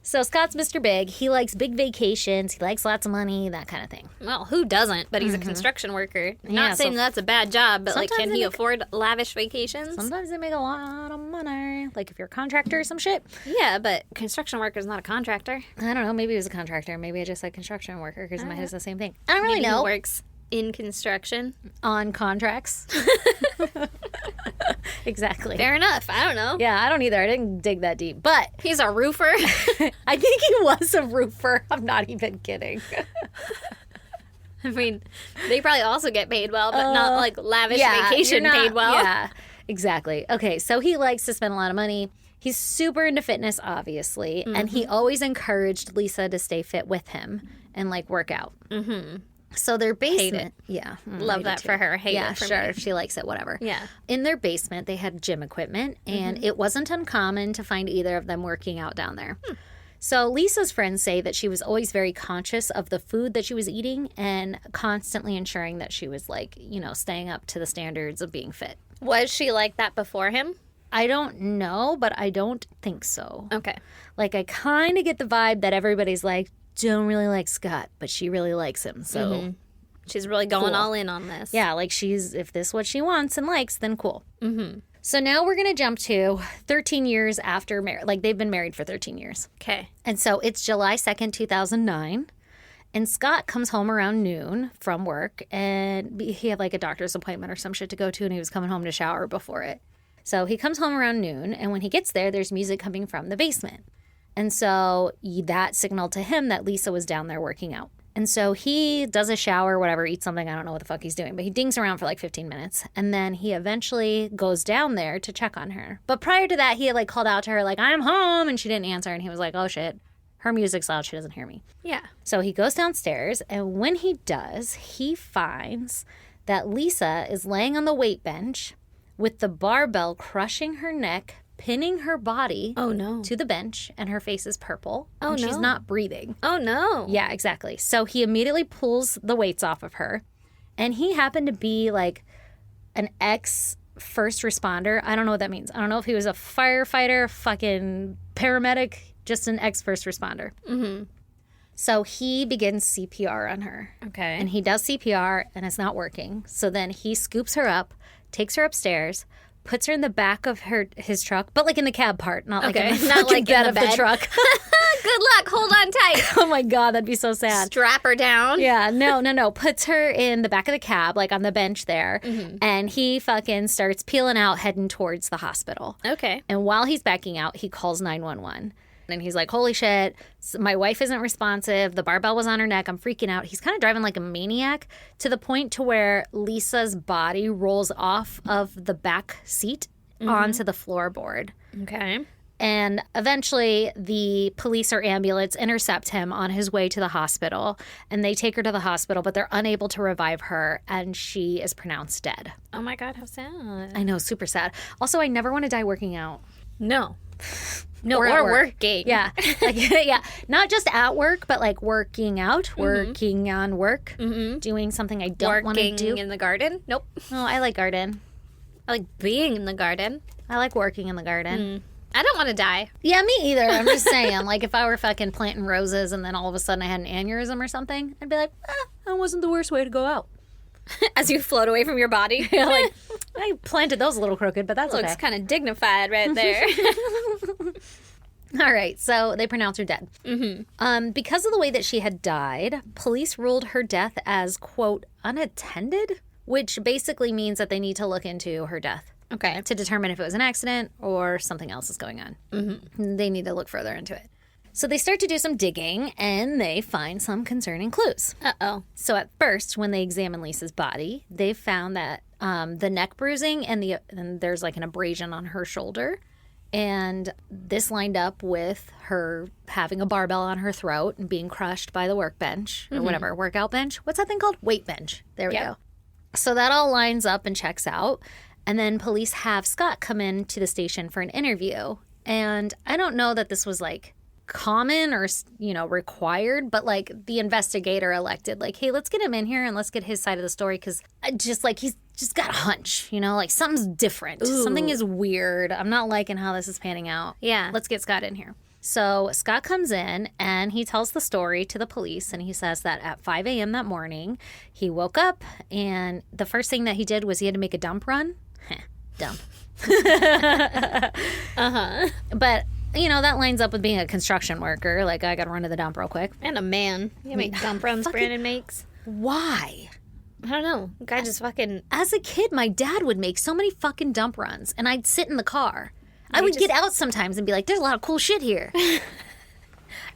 Scott's Mr. Big. He likes big vacations. He likes lots of money, that kind of thing.
Well, who doesn't? But he's a construction worker.
Yeah,
Not saying
so
that's a bad job, but like,
sometimes
can
they
he
make-
afford lavish vacations?
Sometimes they make a lot of money. Like if you're a contractor or some shit.
Yeah, but construction worker's not a contractor.
I don't know. Maybe he was a contractor. Maybe I just said construction worker because in my head it's the same thing. I don't really
Maybe
know.
he works in construction.
On contracts. Exactly.
Fair enough. I don't know.
Yeah, I don't either. I didn't dig that deep. But
He's a roofer.
I think he was a roofer. I'm not even kidding.
I mean, they probably also get paid well, but not like lavish
you're
vacation
not-
paid well.
Yeah, exactly. Okay, so he likes to spend a lot of money. He's super into fitness, obviously, and he always encouraged Lisa to stay fit with him and like work out. Mm-hmm. So their basement, yeah,
Love
hate
that
it too.
for her. Hate
yeah,
it for
sure.
me.
If she likes it, whatever.
Yeah.
In their basement, they had gym equipment, and it wasn't uncommon to find either of them working out down there. So Lisa's friends say that she was always very conscious of the food that she was eating and constantly ensuring that she was like, staying up to the standards of being fit.
Was she like that before him?
I don't know, but I don't think so.
Okay.
Like, I kind of get the vibe that everybody's like, don't really like Scott, but she really likes him. So,
She's really going
Cool.
all in on this.
yeah, like if this is what she wants and likes, then cool. Mm-hmm. So now we're going to jump to 13 years after marriage. Like, they've been married for 13 years.
Okay.
And so it's July 2nd, 2009. And Scott comes home around noon from work, and he had like a doctor's appointment or some shit to go to, and he was coming home to shower before it. So he comes home around noon, and when he gets there, there's music coming from the basement. And so that signaled to him that Lisa was down there working out. And so he does a shower, whatever, eats something. I don't know what the fuck he's doing, but he dings around for like 15 minutes. And then he eventually goes down there to check on her. But prior to that, he had like called out to her like, I'm home. And she didn't answer. And he was like, oh shit, her music's loud. She doesn't hear me.
Yeah.
So he goes downstairs. And when he does, he finds that Lisa is laying on the weight bench with the barbell crushing her neck, pinning her body
Oh, no.
to the bench, and her face is purple.
Oh,
and she's
no.
not breathing.
Oh, no.
Yeah, exactly. So he immediately pulls the weights off of her. And he happened to be like an ex first responder. I don't know what that means. I don't know if he was a firefighter, fucking paramedic, just an ex first responder. Mm-hmm. So he begins CPR on her.
Okay.
And he does CPR and it's not working. So then he scoops her up, takes her upstairs, puts her in the back of his truck, but like in the cab part, not like
Okay.
in the
Not
fucking
like in
bed
the
of the
bed.
truck.
Good luck. Hold on tight.
Oh my God, that'd be so sad.
Strap her down.
Yeah, no. Puts her in the back of the cab, like on the bench there, and he fucking starts peeling out, heading towards the hospital.
Okay.
And while he's backing out, he calls 911. And he's like, holy shit, my wife isn't responsive. The barbell was on her neck. I'm freaking out. He's kind of driving like a maniac to the point to where Lisa's body rolls off of the back seat onto the floorboard.
Okay.
And eventually, the police or ambulance intercept him on his way to the hospital. And they take her to the hospital, but they're unable to revive her. And she is pronounced dead.
Oh, my God. How sad.
I know, super sad. Also, I never want to die working out.
No. No,
Or at
or
work.
working.
Yeah. Like, yeah. Not just at work, but like working out, working on work, doing something I don't want to
Working
do.
in the garden? Nope.
Oh, I like garden.
I like being in the garden.
I like working in the garden.
I don't want to die.
Yeah, me either. I'm just saying, like, if I were fucking planting roses and then all of a sudden I had an aneurysm or something, I'd be like, that wasn't the worst way to go out.
As you float away from your body.
Yeah, like, I planted those a little crooked, but that's
Looks
okay.
kind of dignified right there.
All right, so they pronounced her dead. Because of the way that she had died, police ruled her death as, quote, unattended, which basically means that they need to look into her death
Okay.
to determine if it was an accident or something else is going on. They need to look further into it. So they start to do some digging, and they find some concerning clues.
Uh-oh.
So at first, when they examine Lisa's body, they found that the neck bruising and there's like an abrasion on her shoulder. And this lined up with her having a barbell on her throat and being crushed by the workbench or whatever, workout bench. What's that thing called? Weight bench. There we go. So that all lines up and checks out. And then police have Scott come in to the station for an interview. And I don't know that this was like common or, required, but like the investigator elected, like, hey, let's get him in here and let's get his side of the story because just like he's just got a hunch, like something's different.
Ooh.
Something is weird. I'm not liking how this is panning out.
Yeah.
Let's get Scott in here. So Scott comes in and he tells the story to the police, and he says that at 5 a.m. that morning, he woke up and the first thing that he did was he had to make a dump run. Dump.
Uh-huh.
But, that lines up with being a construction worker. Like, I got to run to the dump real quick.
And a man. You know how many dump runs Brandon makes?
Why?
I don't know. Guy just fucking...
As a kid, my dad would make so many fucking dump runs, and I'd sit in the car. I would get out sometimes and be like, there's a lot of cool shit here.
I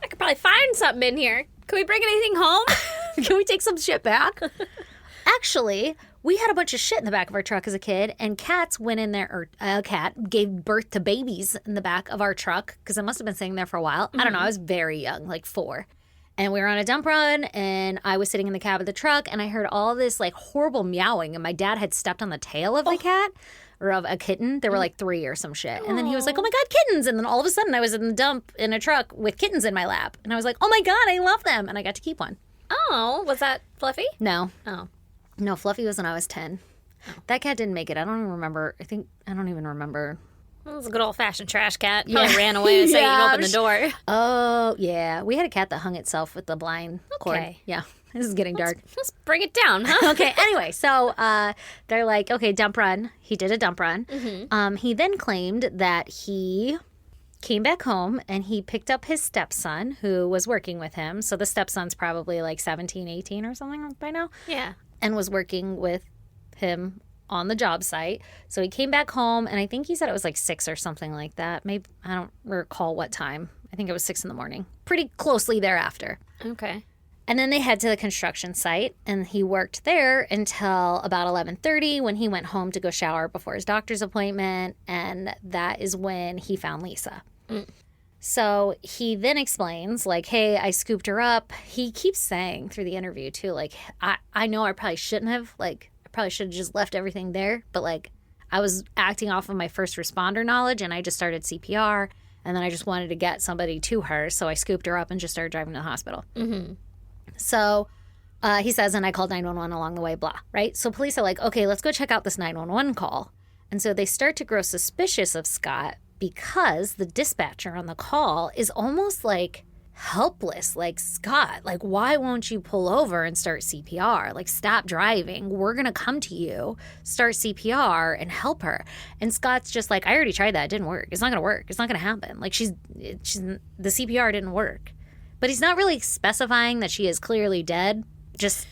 could probably find something in here. Can we bring anything home?
Can we take some shit back? Actually, we had a bunch of shit in the back of our truck as a kid, and cats went in there, or a cat gave birth to babies in the back of our truck because it must have been sitting there for a while. I don't know. I was very young, like 4. And we were on a dump run, and I was sitting in the cab of the truck, and I heard all this like horrible meowing, and my dad had stepped on the tail of the cat. Or of a kitten. There were like 3 or some shit. And then he was like, oh my God, kittens. And then all of a sudden I was in the dump in a truck with kittens in my lap. And I was like, oh my God, I love them. And I got to keep one.
Oh, was that Fluffy?
No.
Oh.
No, Fluffy was when I was 10. That cat didn't make it. I don't even remember. I don't even remember.
It was a good old-fashioned trash cat. Probably ran away so you could open the door.
Oh, yeah. We had a cat that hung itself with the blind cord.
Okay.
Yeah. This is getting dark.
Let's bring it down, huh?
Okay, anyway, so they're like, okay, dump run. He did a dump run.
Mm-hmm.
He then claimed that he came back home and he picked up his stepson who was working with him. So the stepson's probably like 17, 18 or something by now.
Yeah.
And was working with him on the job site. So he came back home, and I think he said it was like 6 or something like that. Maybe, I don't recall what time. I think it was 6 in the morning. Pretty closely thereafter.
Okay.
And then they head to the construction site, and he worked there until about 11:30 when he went home to go shower before his doctor's appointment, and that is when he found Lisa. So he then explains, like, hey, I scooped her up. He keeps saying through the interview, too, like, I know I probably shouldn't have. Like, I probably should have just left everything there, but, like, I was acting off of my first responder knowledge, and I just started CPR, and then I just wanted to get somebody to her, so I scooped her up and just started driving to the hospital.
Mm-hmm.
So he says, and I called 911 along the way, blah, right? So police are like, okay, let's go check out this 911 call. And so they start to grow suspicious of Scott because the dispatcher on the call is almost like helpless. Like, Scott, like, why won't you pull over and start CPR? Like, stop driving. We're going to come to you, start CPR and help her. And Scott's just like, I already tried that. It didn't work. It's not going to work. It's not going to happen. Like, the CPR didn't work. But he's not really specifying that she is clearly dead. Just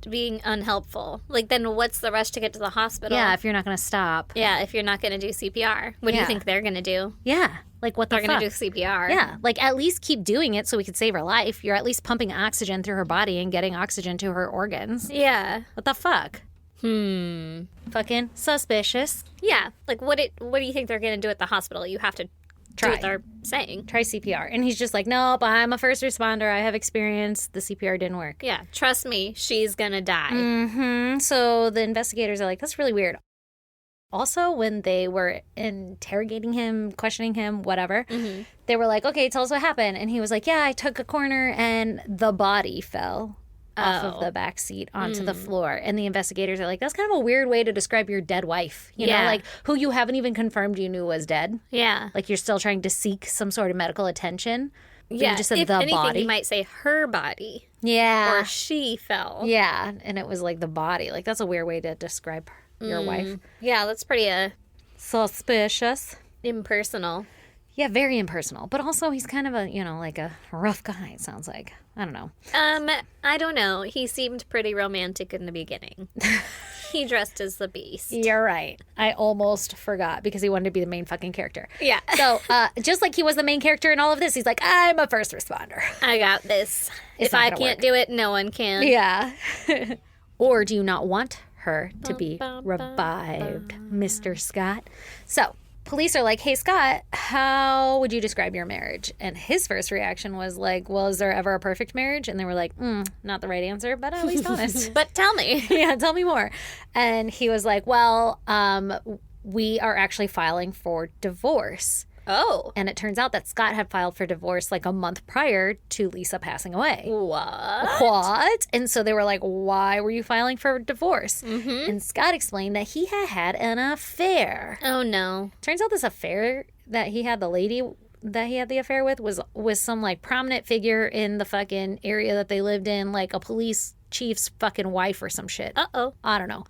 being unhelpful. Like, then what's the rush to get to the hospital?
yeah, if you're not going to stop.
Yeah, if you're not going to do CPR. What do you
Yeah.
think they're going to do?
Yeah, like what the
They're
fuck?
going to do CPR.
Yeah, like at least keep doing it so we could save her life. You're at least pumping oxygen through her body and getting oxygen to her organs.
Yeah.
What the fuck? Fucking suspicious.
Yeah. Like, what do you think they're going to do at the hospital? You have to do
Try.
what they're saying.
Try CPR. And he's just like, nope, I'm a first responder. I have experience. The CPR didn't work.
Yeah. Trust me, she's going to die.
So the investigators are like, that's really weird. Also, when they were interrogating him, questioning him, whatever, they were like, okay, tell us what happened. And he was like, yeah, I took a corner and the body fell off of the back seat onto the floor. And the investigators are like, that's kind of a weird way to describe your dead wife. You know,
Yeah.
like who you haven't even confirmed you knew was dead.
Yeah.
Like you're still trying to seek some sort of medical attention. But
Yeah.
You just said
if
the
anything,
body.
you might say her body.
Yeah.
Or she fell.
Yeah. And it was like the body. Like that's a weird way to describe your wife.
Yeah, that's pretty
Suspicious.
impersonal.
Yeah, very impersonal. But also he's kind of a, like a rough guy, it sounds like. I don't know.
I don't know. He seemed pretty romantic in the beginning. He dressed as the Beast.
You're right. I almost forgot because he wanted to be the main fucking character.
Yeah.
So, just like he was the main character in all of this, he's like, I'm a first responder.
I got this.
It's
if
not
I
gonna
can't
work.
do it, no one can.
Yeah. Or do you not want her to be revived, Mr. Scott? So, police are like, hey, Scott, how would you describe your marriage? And his first reaction was like, well, is there ever a perfect marriage? And they were like, not the right answer, but at least honest.
But tell me.
Yeah, tell me more. And he was like, well, we are actually filing for divorce.
Oh.
And it turns out that Scott had filed for divorce like a month prior to Lisa passing away. What? And so they were like, why were you filing for divorce? And Scott explained that he had an affair.
Oh, no.
Turns out this affair that he had, the lady that he had the affair with, was some like prominent figure in the fucking area that they lived in, like a police chief's fucking wife or some shit.
Uh-oh.
I don't know.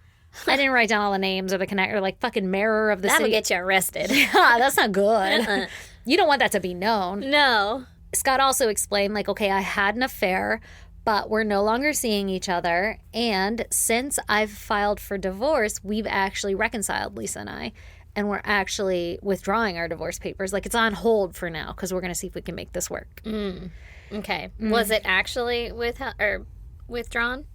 I didn't write down all the names or the connect or like fucking mayor of the
That'll
city.
get you arrested.
Yeah, that's not good. You don't want that to be known.
No.
Scott also explained, like, okay, I had an affair, but we're no longer seeing each other. And since I've filed for divorce, we've actually reconciled, Lisa and I. And we're actually withdrawing our divorce papers. Like, it's on hold for now because we're going to see if we can make this work.
Okay. Was it actually withdrawn?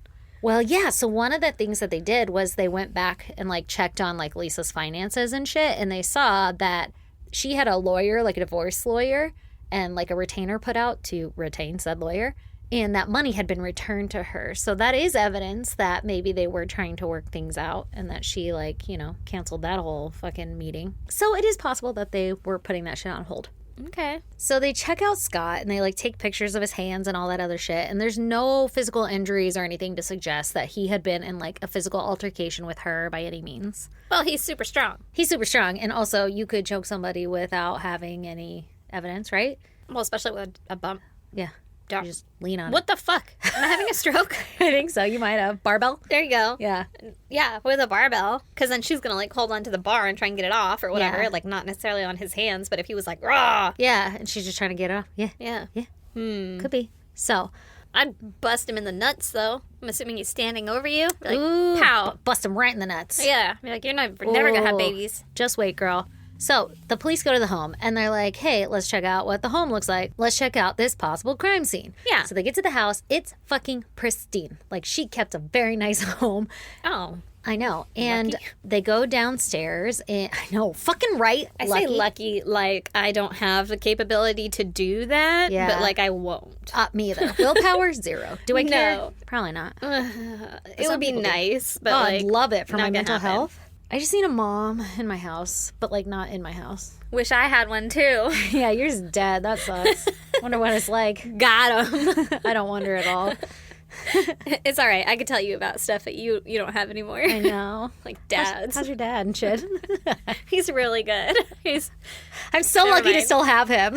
Well, yeah. So one of the things that they did was they went back and like checked on like Lisa's finances and shit. And they saw that she had a lawyer, like a divorce lawyer, and like a retainer put out to retain said lawyer. And that money had been returned to her. So that is evidence that maybe they were trying to work things out and that she like, canceled that whole fucking meeting. So it is possible that they were putting that shit on hold.
Okay.
So they check out Scott and they like take pictures of his hands and all that other shit. And there's no physical injuries or anything to suggest that he had been in like a physical altercation with her by any means.
Well, he's super strong.
He's super strong. And also you could choke somebody without having any evidence, right?
Well, especially with a bump.
Yeah.
Don't.
You just lean on
What the fuck? Am I having a stroke?
it. I think so. You might have. Barbell?
There you go.
Yeah.
Yeah, with a barbell. Because then she's going to like hold on to the bar and try and get it off or whatever.
Yeah.
Like not necessarily on his hands, but if he was like, raw.
Yeah. And she's just trying to get it off. Yeah.
Yeah.
Could be. So.
I'd bust him in the nuts though. I'm assuming he's standing over you. Be like,
Ooh,
pow.
bust him right in the nuts.
Yeah. Be like, you're never going to have
Ooh.
babies.
Just wait, girl. So the police go to the home and they're like, hey, let's check out what the home looks like. Let's check out this possible crime scene.
Yeah.
So they get to the house. It's fucking pristine. Like she kept a very nice home.
Oh.
I know. And
Lucky.
they go downstairs and I know, fucking right.
I say lucky like I don't have the capability to do that,
Yeah.
but like I won't.
Me either. Willpower, 0. Do I care?
No.
Probably not.
It would be nice, but
I'd
like
love it for
not
my
gonna
mental
happen.
health. I just need a mom in my house, but like not in my house.
Wish I had one too.
Yeah, yours is dead. That sucks. Wonder what it's like.
Got him.
I don't wonder at all.
It's all right. I could tell you about stuff that you don't have anymore.
I know.
Like dads.
How's your dad and shit?
He's really good.
I'm so
Never
lucky to
mind.
still have him.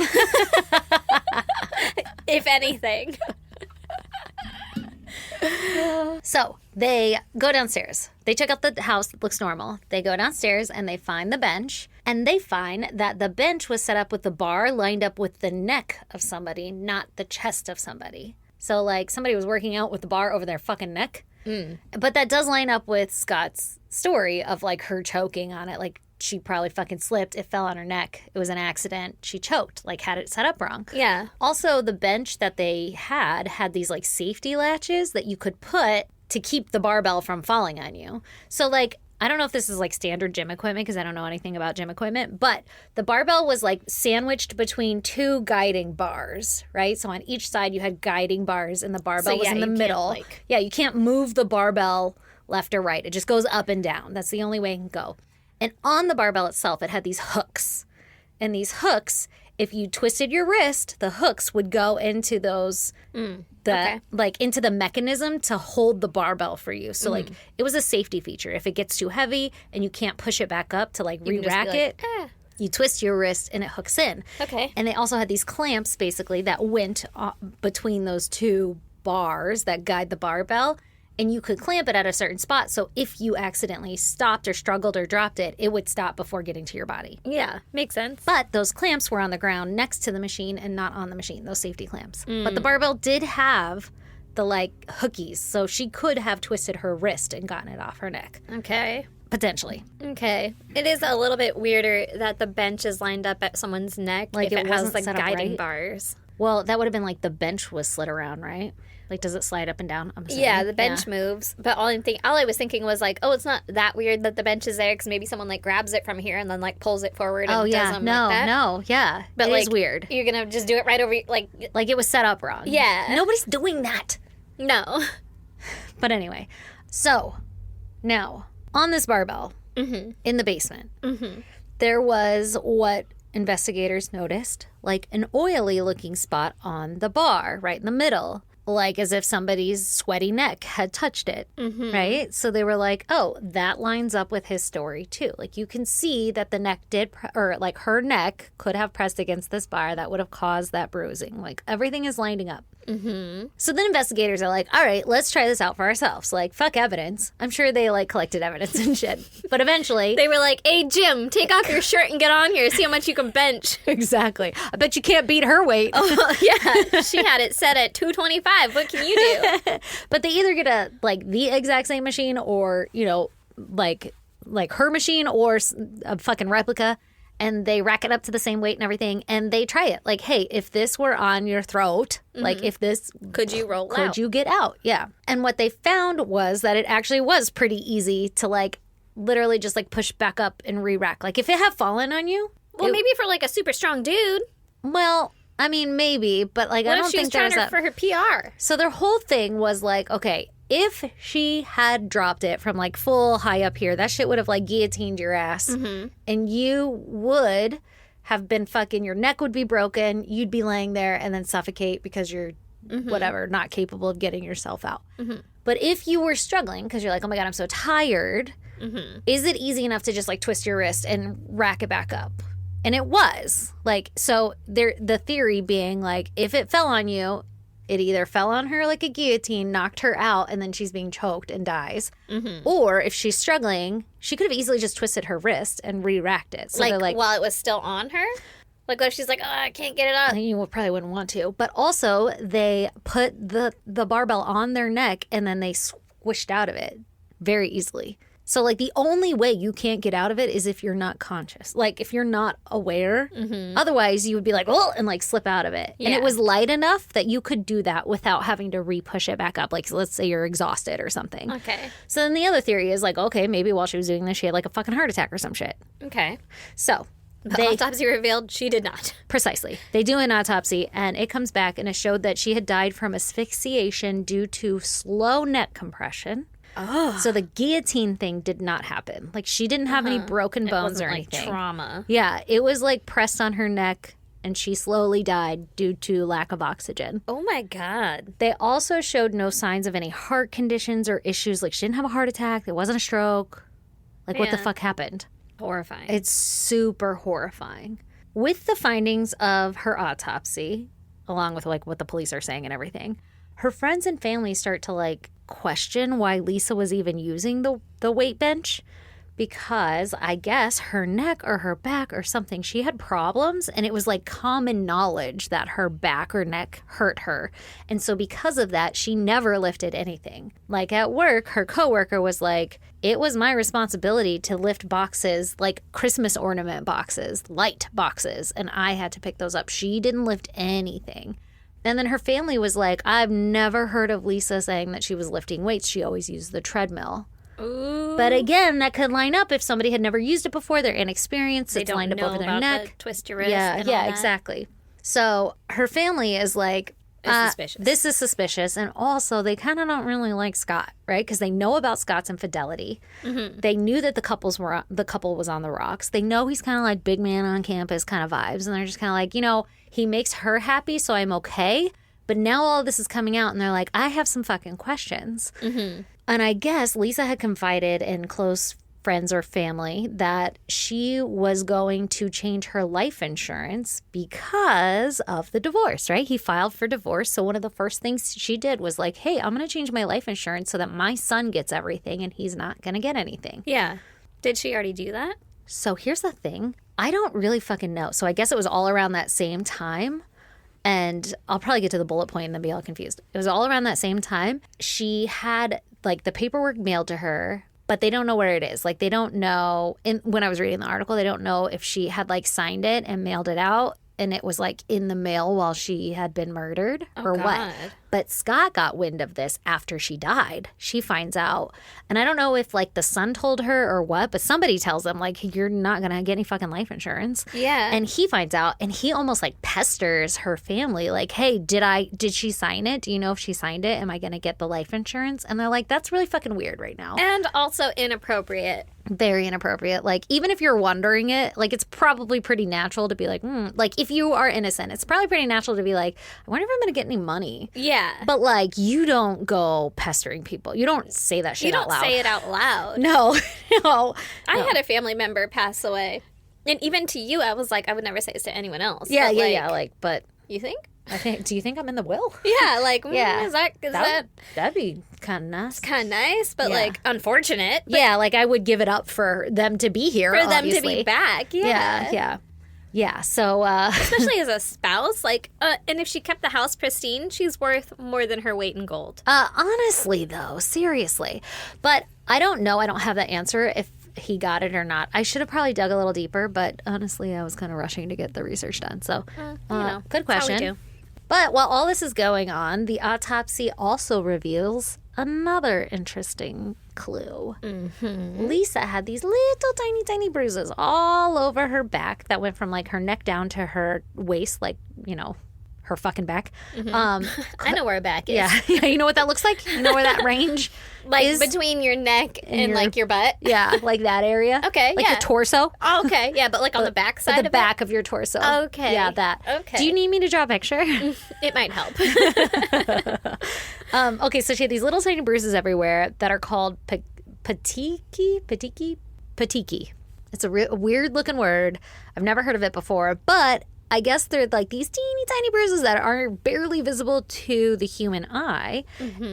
If anything.
So they go downstairs. They check out the house. It looks normal. They go downstairs and they find the bench. And they find that the bench was set up with the bar lined up with the neck of somebody, not the chest of somebody. So like somebody was working out with the bar over their fucking neck. But that does line up with Scott's story of like her choking on it. Like she probably fucking slipped. It fell on her neck. It was an accident. She choked, like had it set up wrong.
Yeah.
Also, the bench that they had these like safety latches that you could put to keep the barbell from falling on you. So like, I don't know if this is like standard gym equipment because I don't know anything about gym equipment, but the barbell was like sandwiched between 2 guiding bars, right? So on each side you had guiding bars and the barbell was
yeah,
in the
you can't,
middle.
like-
Yeah, you can't move the barbell left or right. It just goes up and down. That's the only way it can go. And on the barbell itself, it had these hooks. And these hooks, if you twisted your wrist, the hooks would go into those, like into the mechanism to hold the barbell for you. So like it was a safety feature. If it gets too heavy and you can't push it back up to like
can just be
re-rack
like,
it,
"Ah."
you twist your wrist and it hooks in.
Okay.
And they also had these clamps basically that went between those 2 bars that guide the barbell. And you could clamp it at a certain spot. So if you accidentally stopped or struggled or dropped it, it would stop before getting to your body.
Yeah. Makes sense.
But those clamps were on the ground next to the machine and not on the machine, those safety clamps. But the barbell did have the like hookies. So she could have twisted her wrist and gotten it off her neck.
Okay.
Potentially.
Okay. It is a little bit weirder that the bench is lined up at someone's neck
Like
if
it
it has
wasn't
like
set up
guiding
right?
bars.
Well, that would have been like the bench was slid around, right? Like, does it slide up and down? I'm assuming.
Yeah, the bench moves. But all I was thinking was like, oh, it's not that weird that the bench is there because maybe someone like grabs it from here and then like pulls it forward and
Oh,
does
yeah.
them
No,
like that.
no. Yeah.
But
It
like
is weird.
You're gonna just do it right over like
Like it was set up wrong.
Yeah.
Nobody's doing that.
no.
But anyway, so now on this barbell in the basement, there was what investigators noticed like an oily looking spot on the bar right in the middle, like as if somebody's sweaty neck had touched it, right? So they were like, oh, that lines up with his story too. Like you can see that the neck or like her neck could have pressed against this bar that would have caused that bruising. Like everything is lining up. So then investigators are like, all right, let's try this out for ourselves. Like, fuck evidence. I'm sure they like collected evidence and shit. But eventually...
They were like, hey, Jim, take off your shirt and get on here. See how much you can bench.
Exactly. I bet you can't beat her weight.
Oh, yeah. She had it set at 225. What can you do?
But they either get the exact same machine or, you know, like her machine or a fucking replica. And they rack it up to the same weight and everything, and they try it. Like, hey, if this were on your throat, like if this...
Could you roll out?
Could you get out? Yeah. And what they found was that it actually was pretty easy to, like, literally just, like, push back up and re-rack. Like, if it had fallen on you...
Well, maybe for, like, a super strong dude.
Well, I mean, maybe, but, like, I don't think there's
that... for her PR?
So their whole thing was, like, okay... If she had dropped it from, like, full high up here, that shit would have, like, guillotined your ass. And you would have been your neck would be broken. You'd be laying there and then suffocate because you're, whatever, not capable of getting yourself out. But if you were struggling because you're like, oh, my God, I'm so tired, is it easy enough to just, like, twist your wrist and rack it back up? And it was. Like, so the theory being, like, if it fell on you... It either fell on her like a guillotine, knocked her out, and then she's being choked and dies. Or if she's struggling, she could have easily just twisted her wrist and re-racked it. So
like while it was still on her? Like if she's like, oh, I can't get it up.
You probably wouldn't want to. But also, they put the barbell on their neck, and then they squished out of it very easily. So, like, the only way you can't get out of it is if you're not conscious. Like, if you're not aware. Otherwise, you would be like, oh, and, like, slip out of it. Yeah. And it was light enough that you could do that without having to re-push it back up. Like, let's say you're exhausted or something.
Okay.
So then the other theory is, like, okay, maybe while she was doing this, she had, like, a fucking heart attack or some shit.
Okay.
So...
The autopsy revealed she did not.
Precisely. They do an autopsy, and it comes back, and it showed that she had died from asphyxiation due to slow neck compression. Oh. So the guillotine thing did not happen. Like, she didn't have any broken bones or anything.
Like trauma.
Yeah, it was like pressed on her neck, and she slowly died due to lack of oxygen.
Oh my God.
They also showed no signs of any heart conditions or issues. Like, she didn't have a heart attack. It wasn't a stroke. Like, what the fuck happened?
Horrifying.
It's super horrifying. With the findings of her autopsy, along with, like, what the police are saying and everything, her friends and family start to, like, question why Lisa was even using the weight bench, because I guess her neck or her back or something, she had problems, and it was like common knowledge that her back or neck hurt her. And so because of that, she never lifted anything. Like at work, her coworker was like, it was my responsibility to lift boxes, like Christmas ornament boxes, light boxes, and I had to pick those up. She didn't lift anything. And then her family was like, I've never heard of Lisa saying that she was lifting weights. She always used the treadmill.
Ooh.
But again, that could line up if somebody had never used it before. They're inexperienced.
They
it's
don't
lined up
know
over their
about
neck.
The twist your wrist.
Yeah, exactly. So her family is like,
suspicious.
This is suspicious. And also, they kind of don't really like Scott, right? Because they know about Scott's infidelity. They knew that the couple was on the rocks. They know he's kind of like big man on campus kind of vibes. And they're just kind of like, you know, he makes her happy, so I'm okay. But now all of this is coming out, and they're like, I have some fucking questions. And I guess Lisa had confided in close friends or family that she was going to change her life insurance because of the divorce, right? He filed for divorce. So one of the first things she did was like, hey, I'm going to change my life insurance so that my son gets everything and he's not going to get anything.
Yeah. Did she already do that?
So here's the thing. I don't really fucking know. So I guess it was all around that same time. And I'll probably get to the bullet point and then be all confused. It was all around that same time. She had, like, the paperwork mailed to her, but they don't know where it is. Like, they don't know. When I was reading the article, they don't know if she had, like, signed it and mailed it out and it was, like, in the mail while she had been murdered or what. But Scott got wind of this after she died. She finds out. And I don't know if, like, the son told her or what, but somebody tells him, like, you're not going to get any fucking life insurance.
Yeah.
And he finds out, and he almost, like, pesters her family, like, hey, did she sign it? Do you know if she signed it? Am I going to get the life insurance? And they're like, that's really fucking weird right now.
And also inappropriate.
Very inappropriate. Like, even if you're wondering it, like, it's probably pretty natural to be like, like, if you are innocent, it's probably pretty natural to be like, I wonder if I'm going to get any money.
Yeah.
But, like, you don't go pestering people. You don't say that shit out loud.
You don't say it out loud.
No. No.
I had a family member pass away. And even to you, I was like, I would never say this to anyone else.
Yeah,
but,
yeah,
like,
yeah. Like, but
You think?
I think, do you think I'm in the will?
Yeah, like,
Yeah.
is that
That'd be kind of nice.
kind of nice, but
Yeah.
like unfortunate. But
Yeah, like, I would give it up for them to be here.
for them to
obviously.
be back. Yeah.
Yeah, yeah. Yeah, so,
Especially as a spouse, like, and if she kept the house pristine, she's worth more than her weight in gold.
honestly, though, seriously. But I don't know. I don't have that answer if he got it or not. I should have probably dug a little deeper, but honestly, I was kind of rushing to get the research done. So, good
that's how we
question.
do.
But while all this is going on, the autopsy also reveals another interesting clue. Lisa had these little tiny, tiny bruises all over her back that went from like her neck down to her waist, like, you know, her fucking back.
I know where her back is.
Yeah, yeah, you know what that looks like? You know where that range
Like
is?
between your neck and
your-
like your butt.
Yeah, like that area.
Okay,
like
yeah.
the torso.
Oh, okay, yeah, but like on the back
At
side
the
of
back of your torso.
Okay.
Yeah, that.
Okay.
Do you need me to draw a picture?
it. It might help.
Okay, so she had these little tiny bruises everywhere that are called patiki. It's a weird looking word. I've never heard of it before, but I guess they're like these teeny tiny bruises that are barely visible to the human eye,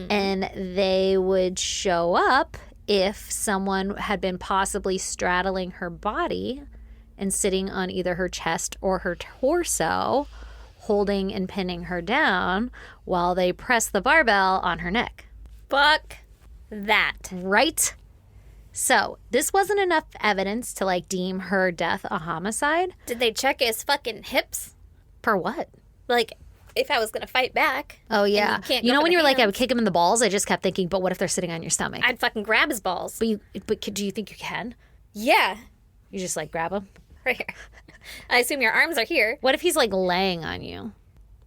and they would show up if someone had been possibly straddling her body and sitting on either her chest or her torso, holding and pinning her down while they press the barbell on her neck.
Fuck that.
Right? So, this wasn't enough evidence to like deem her death a homicide.
Did they check his fucking hips?
For what?
Like, if I was gonna fight back,
Oh, yeah.
you can't
You
go
know
for
when
the
you were like, I
hands.
would kick him in the balls? I just kept thinking, but what if they're sitting on your stomach?
I'd fucking grab his balls.
But do you think you can?
Yeah,
You just like grab him?
right here. I assume your arms are here.
What if he's like laying on you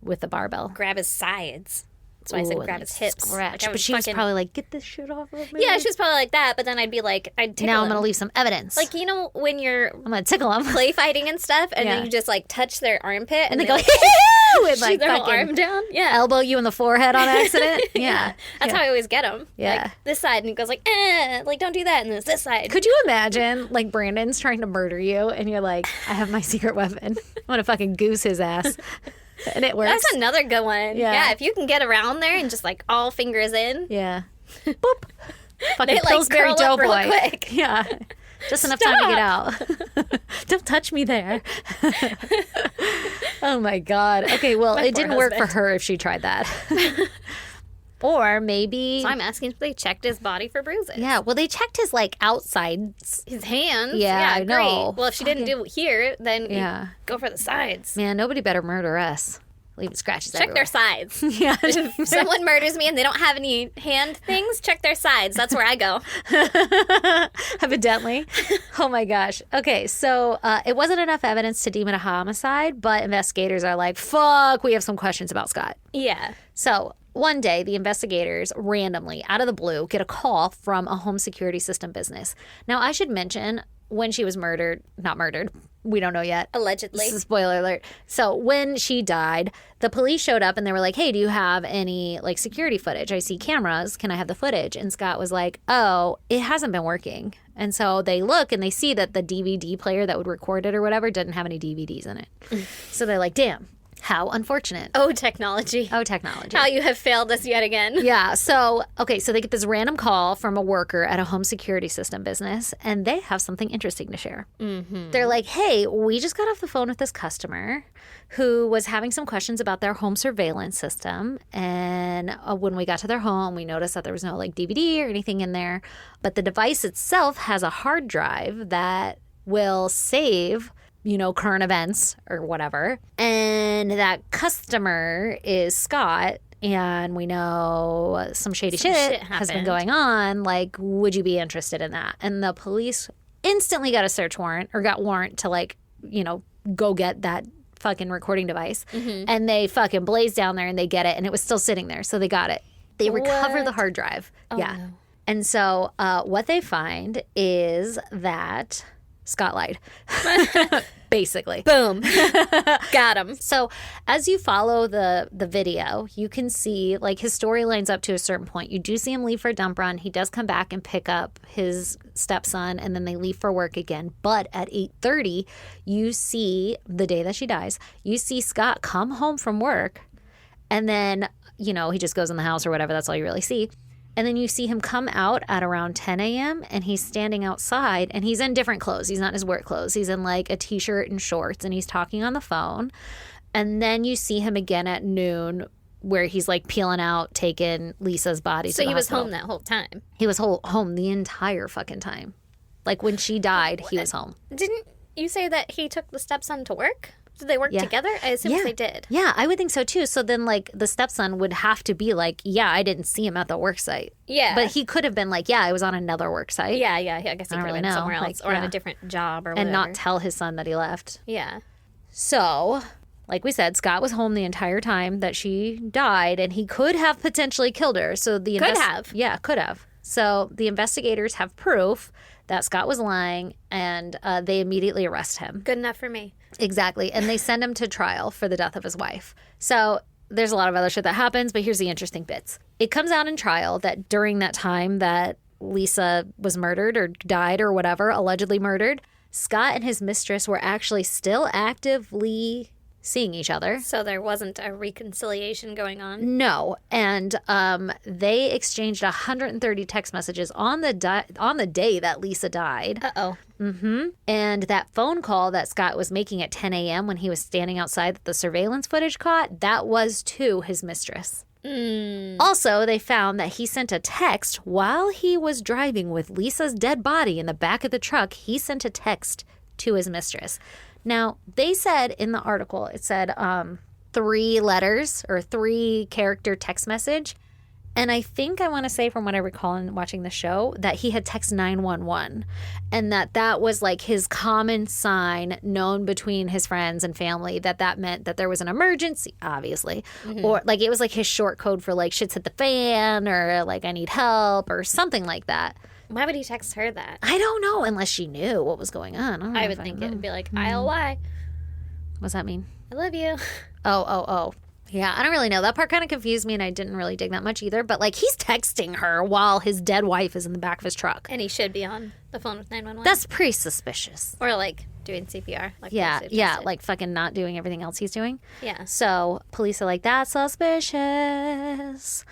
with the barbell?
Grab his sides. That's why I
Ooh,
said
and
grab
like
his hips.
Scratch.
Like, I
But
would
she was
fucking-
probably like, get this shit off of me.
Yeah, she was probably like that. But then I'd be like, I'd tickle
Now I'm
him.
going to leave some evidence.
Like, you know, when you're
I'm going to tickle him.
play fighting and stuff, and
Yeah.
then you just like touch their armpit,
And they go,
like,
and
shoot
like
their whole
fucking
arm down. Yeah,
elbow you in the forehead on accident. Yeah.
That's
Yeah.
how I always get him.
Yeah.
Like, this side, and he goes like, like don't do that, and then it's this side.
Could you imagine, like, Brandon's trying to murder you, and you're like, I have my secret weapon. I'm going to fucking goose his ass. And it works.
That's another good one.
Yeah.
Yeah, if you can get around there and just like all fingers in.
Yeah. Boop. Fucking
They, like,
Pillsbury
curl
Joe
up real
boy.
quick.
Yeah. Just enough time to get out. Don't touch me there. Oh my God. Okay, well, it
poor
didn't work for
husband.
her if she tried that. Or maybe.
So I'm asking if they checked his body for bruises.
Yeah, well, they checked his, like, outsides.
His hands.
Yeah, I
great.
know.
Well, if she didn't do it here, then you
Yeah.
go for the sides.
Man, nobody better murder us. Leaving scratches
Check
everywhere.
their sides.
Yeah.
If someone murders me and they don't have any hand things, check their sides. That's where I go.
Evidently. Oh my gosh. Okay, so it wasn't enough evidence to deem it a homicide, but investigators are like, fuck, we have some questions about Scott.
Yeah.
So one day, the investigators randomly, out of the blue, get a call from a home security system business. Now, I should mention when she was murdered, not murdered, we don't know yet.
Allegedly.
This is spoiler alert. So when she died, the police showed up and they were like, hey, do you have any like security footage? I see cameras. Can I have the footage? And Scott was like, oh, it hasn't been working. And so they look and they see that the DVD player that would record it or whatever didn't have any DVDs in it. So they're like, damn, how unfortunate.
Oh, technology.
Oh, technology.
How you have failed us yet again.
Yeah. So, okay. So they get this random call from a worker at a home security system business, and they have something interesting to share. They're like, hey, we just got off the phone with this customer who was having some questions about their home surveillance system. And when we got to their home, we noticed that there was no like DVD or anything in there. But the device itself has a hard drive that will save current events or whatever. And that customer is Scott. And we know some shady shit has been
happened.
going on. Like, would you be interested in that? And the police instantly got a search warrant or got warrant to go get that fucking recording device. And they fucking blaze down there and they get it. And it was still sitting there. So they got it. They recover the hard drive. Yeah.
no.
And so what they find is that Scott lied, basically.
Boom. Got him.
So as you follow the video, you can see like his story lines up to a certain point. You do see him leave for a dump run. He does come back and pick up his stepson, and then they leave for work again. But at 8:30, you see the day that she dies, you see Scott come home from work, and then, you know, he just goes in the house or whatever. That's all you really see. And then you see him come out at around 10 a.m. and he's standing outside and he's in different clothes. He's not in his work clothes. He's in like a t-shirt and shorts and he's talking on the phone. And then you see him again at noon where he's like peeling out, taking Lisa's body to
So
the
he was
hospital.
home that whole time.
He was home the entire fucking time. Like when she died, he was home.
Didn't you say that he took the stepson to work? Did they work
Yeah.
together? I assume they did.
Yeah, I would think so too. So then like the stepson would have to be like, yeah, I didn't see him at the work site.
Yeah.
But he could have been like, yeah, I was on another work site.
Yeah. I guess he
don't
could
really
have been
know.
somewhere else
Like,
or on
yeah.
a different job or
And
whatever.
not tell his son that he left.
Yeah.
So, like we said, Scott was home the entire time that she died, and he could have potentially killed her. So the
Could have.
Yeah, could have. So the investigators have proof that Scott was lying, and they immediately arrest him.
Good enough for me.
Exactly. And they send him to trial for the death of his wife. So there's a lot of other shit that happens, but here's the interesting bits. It comes out in trial that during that time that Lisa was murdered or died or whatever, allegedly murdered, Scott and his mistress were actually still actively seeing each other.
So there wasn't a reconciliation going on.
No, and they exchanged 130 text messages on the day that Lisa died.
Uh-oh.
And that phone call that Scott was making at 10 a.m. when he was standing outside that the surveillance footage caught, that was to his mistress. Also, they found that he sent a text while he was driving with Lisa's dead body in the back of the truck. He sent a text to his mistress. Now, they said in the article, it said 3 letters or 3 character text message. And I think I want to say from what I recall in watching the show that he had text 911 and that was like his common sign known between his friends and family that meant that there was an emergency, obviously. Or like it was like his short code for like shit's hit the fan or like I need help or something like that.
Why would he text her that?
I don't know unless she knew what was going on. don't know
I
if
would think
know.
it would be like, ILY.
What's that mean?
I love you.
Oh. Yeah, I don't really know. That part kind of confused me and I didn't really dig that much either. But like he's texting her while his dead wife is in the back of his truck.
And he should be on the phone with 911.
That's pretty suspicious.
Or like doing CPR. Like
Yeah,
they
yeah,
suggested.
like fucking not doing everything else he's doing.
Yeah.
So police are like, that's suspicious.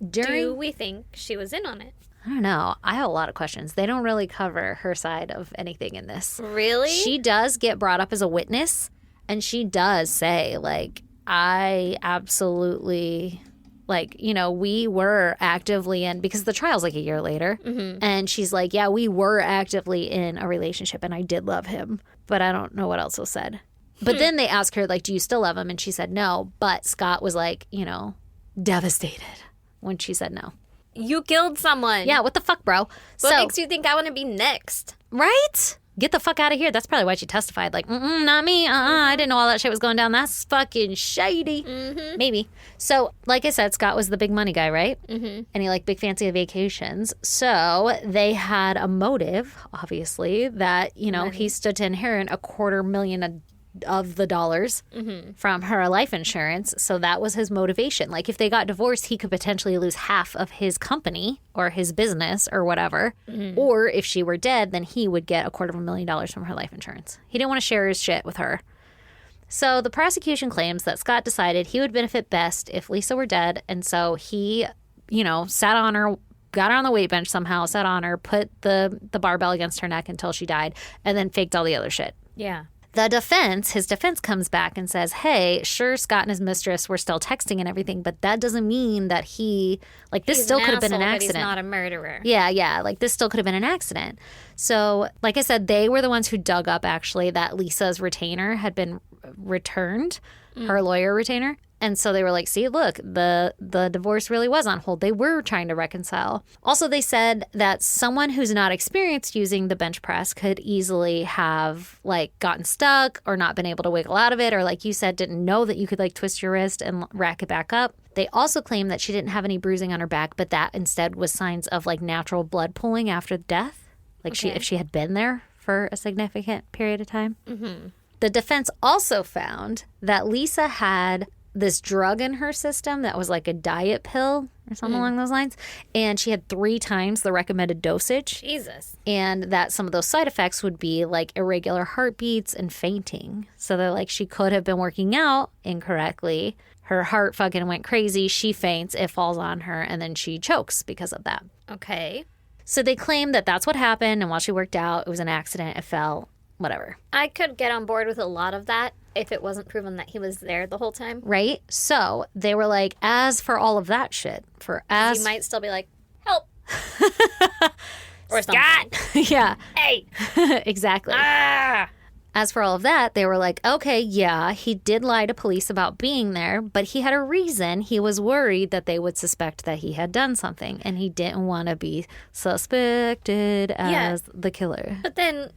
Do we think she was in on it?
I don't know. I have a lot of questions. They don't really cover her side of anything in this.
Really?
She does get brought up as a witness, and she does say, like, I absolutely, like, you know, we were actively in, because the trial's like a year later, and she's like, yeah, we were actively in a relationship, and I did love him, but I don't know what else was said. But then they asked her, like, do you still love him? And she said no, but Scott was like, you know, devastated when she said no.
You killed someone.
Yeah, what the fuck, bro?
What makes you think I want to be next?
Right? Get the fuck out of here. That's probably why she testified. Like, not me. I didn't know all that shit was going down. That's fucking shady. Maybe. So, like I said, Scott was the big money guy, right? And he liked big fancy vacations. So they had a motive, obviously, that, you know, he stood to inherit $250,000 of the dollars from her life insurance. So that was his motivation. Like if they got divorced, he could potentially lose half of his company or his business or whatever. Or if she were dead, then he would get $250,000 from her life insurance. He didn't want to share his shit with her. So the prosecution claims that Scott decided he would benefit best if Lisa were dead. And so he, you know, sat on her, got her on the weight bench somehow, sat on her, put the barbell against her neck until she died, and then faked all the other shit.
Yeah.
His defense comes back and says, hey, sure, Scott and his mistress were still texting and everything, but that doesn't mean that this
He's
still could have been an
asshole, but
accident.
He's not a murderer.
Yeah, like this still could have been an accident. So, like I said, they were the ones who dug up actually that Lisa's retainer had been returned, her lawyer retainer. And so they were like, see, look, the divorce really was on hold. They were trying to reconcile. Also, they said that someone who's not experienced using the bench press could easily have like gotten stuck or not been able to wiggle out of it. Or like you said, didn't know that you could like twist your wrist and rack it back up. They also claim that she didn't have any bruising on her back, but that instead was signs of like natural blood pooling after death. Like if she had been there for a significant period of time. Mm-hmm. The defense also found that Lisa had this drug in her system that was like a diet pill or something along those lines. And she had 3 times the recommended dosage.
Jesus.
And that some of those side effects would be like irregular heartbeats and fainting. So they're like, she could have been working out incorrectly. Her heart fucking went crazy. She faints. It falls on her. And then she chokes because of that.
Okay.
So they claim that that's what happened. And while she worked out, it was an accident. It fell. Whatever.
I could get on board with a lot of that if it wasn't proven that he was there the whole time.
Right? So they were like, as for all of that shit,
You might still be like, help. Or something.
yeah,
Hey.
exactly.
Ah.
As for all of that, they were like, okay, yeah, he did lie to police about being there, but he had a reason. He was worried that they would suspect that he had done something, and he didn't want to be suspected as the killer.
But then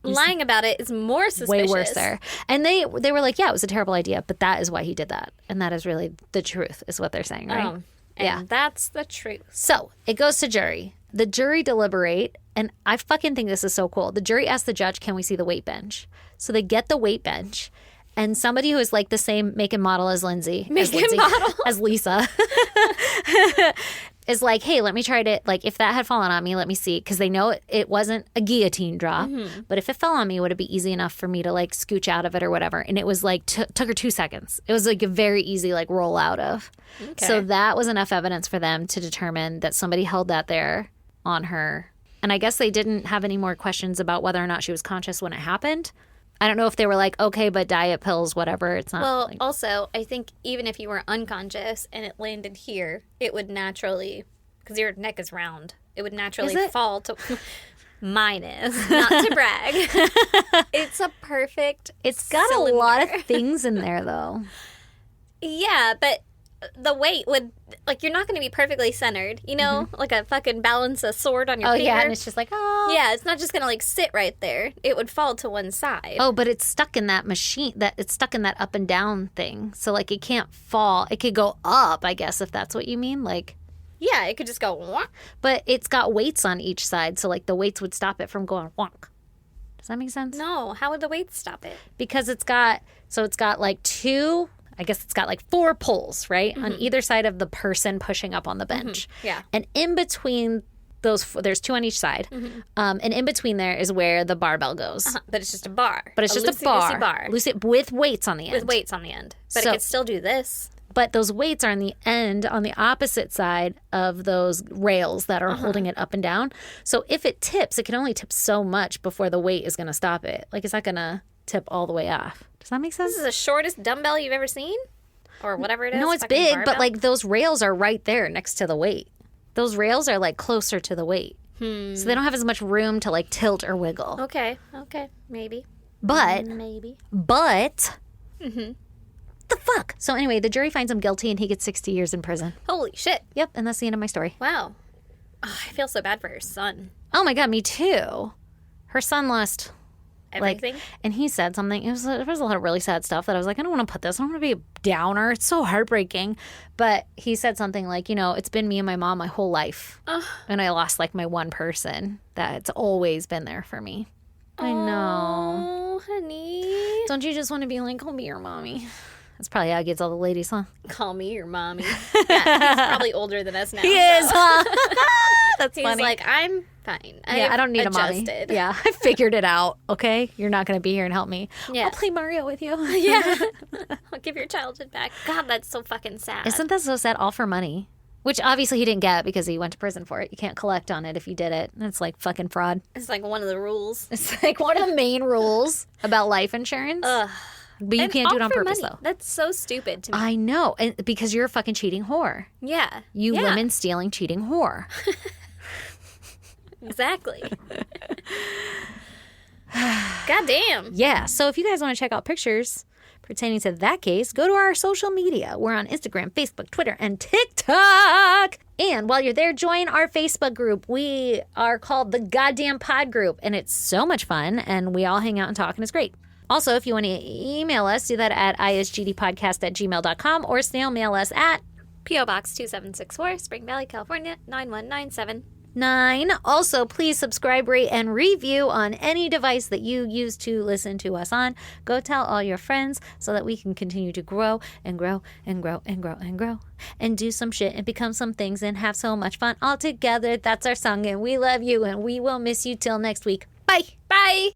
lying about it is more suspicious.
Way worse there. And they were like, yeah, it was a terrible idea, but that is why he did that. And that is really the truth, is what they're saying, right?
And that's the truth.
So it goes to jury. The jury deliberate, and I fucking think this is so cool. The jury asks the judge, can we see the weight bench? So they get the weight bench, and somebody who is like the same make and model as Lindsay. As Lisa. is like, hey, let me try to, like, if that had fallen on me, let me see. Because they know it wasn't a guillotine drop. Mm-hmm. But if it fell on me, would it be easy enough for me to, like, scooch out of it or whatever? And it was, like, took her 2 seconds. It was, like, a very easy, like, roll out of. Okay. So that was enough evidence for them to determine that somebody held that there on her. And I guess they didn't have any more questions about whether or not she was conscious when it happened. I don't know if they were like, okay, but diet pills, whatever. It's not.
Well,
like...
also, I think even if you were unconscious and it landed here, it would naturally, because your neck is round, it would naturally fall to. Mine is, not to brag. It's a perfect.
It's got
cylinder.
A lot of things in there, though.
Yeah, but the weight would, like, you're not going to be perfectly centered, you know? Mm-hmm. Like a fucking balance a sword on your finger.
Oh, yeah, and it's just like, oh.
Yeah, it's not just going to, like, sit right there. It would fall to one side.
Oh, but it's stuck in that machine, it's stuck in that up and down thing. So, like, it can't fall. It could go up, I guess, if that's what you mean. Like,
yeah, it could just go wonk. But
it's got weights on each side, so, like, the weights would stop it from going wonk. Does that make sense?
No, how would the weights stop it?
Because it's got, like, two... I guess it's got like 4 poles, right? Mm-hmm. On either side of the person pushing up on the bench.
Mm-hmm. Yeah.
And in between those, there's 2 on each side. Mm-hmm. And in between there is where the barbell goes.
Uh-huh. But it's just a bar.
But it's just a bar. Loosey, with weights on the end.
With weights on the end. But it could still do this.
But those weights are on the end, on the opposite side of those rails that are holding it up and down. So if it tips, it can only tip so much before the weight is going to stop it. Like, it's not going to tip all the way off. Does that make sense?
This is the shortest dumbbell you've ever seen? Or whatever it is?
No, it's big, barbell? But, like, those rails are right there next to the weight. Those rails are, like, closer to the weight. So they don't have as much room to, like, tilt or wiggle.
Okay, maybe.
But,
Mm-hmm.
the fuck? So anyway, the jury finds him guilty and he gets 60 years in prison.
Holy shit.
Yep, and that's the end of my story.
Wow. Oh, I feel so bad for her son.
Oh my God, me too. Her son lost...
everything.
Like, and he said something. There was a lot of really sad stuff that I was like, I don't want to put this. I don't want to be a downer. It's so heartbreaking. But he said something like, you know, it's been me and my mom my whole life. And I lost like my one person that's always been there for me. I know.
Oh, honey.
Don't you just want to be like, call me your mommy? That's probably how it gets all the ladies, huh?
Call me your mommy. Yeah, he's probably older than us now.
He is, huh? That's
he's
funny.
like, I'm fine.
I don't need
adjusted.
a mommy. Yeah, I figured it out, okay? You're not going to be here and help me.
Yeah.
I'll play Mario with you.
Yeah. I'll give your childhood back. God, that's so fucking sad.
Isn't that so sad? All for money. Which obviously he didn't get because he went to prison for it. You can't collect on it if you did it. It's like fucking fraud.
It's like one of the rules.
It's like one of the main rules about life insurance.
Ugh.
But you can't do it on purpose,
money.
though.
That's so stupid to me.
I know. And because you're a fucking cheating whore.
Yeah.
You women stealing, cheating whore.
Exactly. God damn.
Yeah. So if you guys want to check out pictures pertaining to that case, go to our social media. We're on Instagram, Facebook, Twitter, and TikTok. And while you're there, join our Facebook group. We are called the Goddamn Pod Group, and it's so much fun, and we all hang out and talk, and it's great. Also, if you want to email us, do that at isgdpodcast@gmail.com or snail mail us at
P.O. Box 2764, Spring Valley, California, 91979.
9. Also, please subscribe, rate, and review on any device that you use to listen to us on. Go tell all your friends so that we can continue to grow and grow and grow and grow and grow and do some shit and become some things and have so much fun all together. That's our song, and we love you, and we will miss you till next week. Bye.
Bye.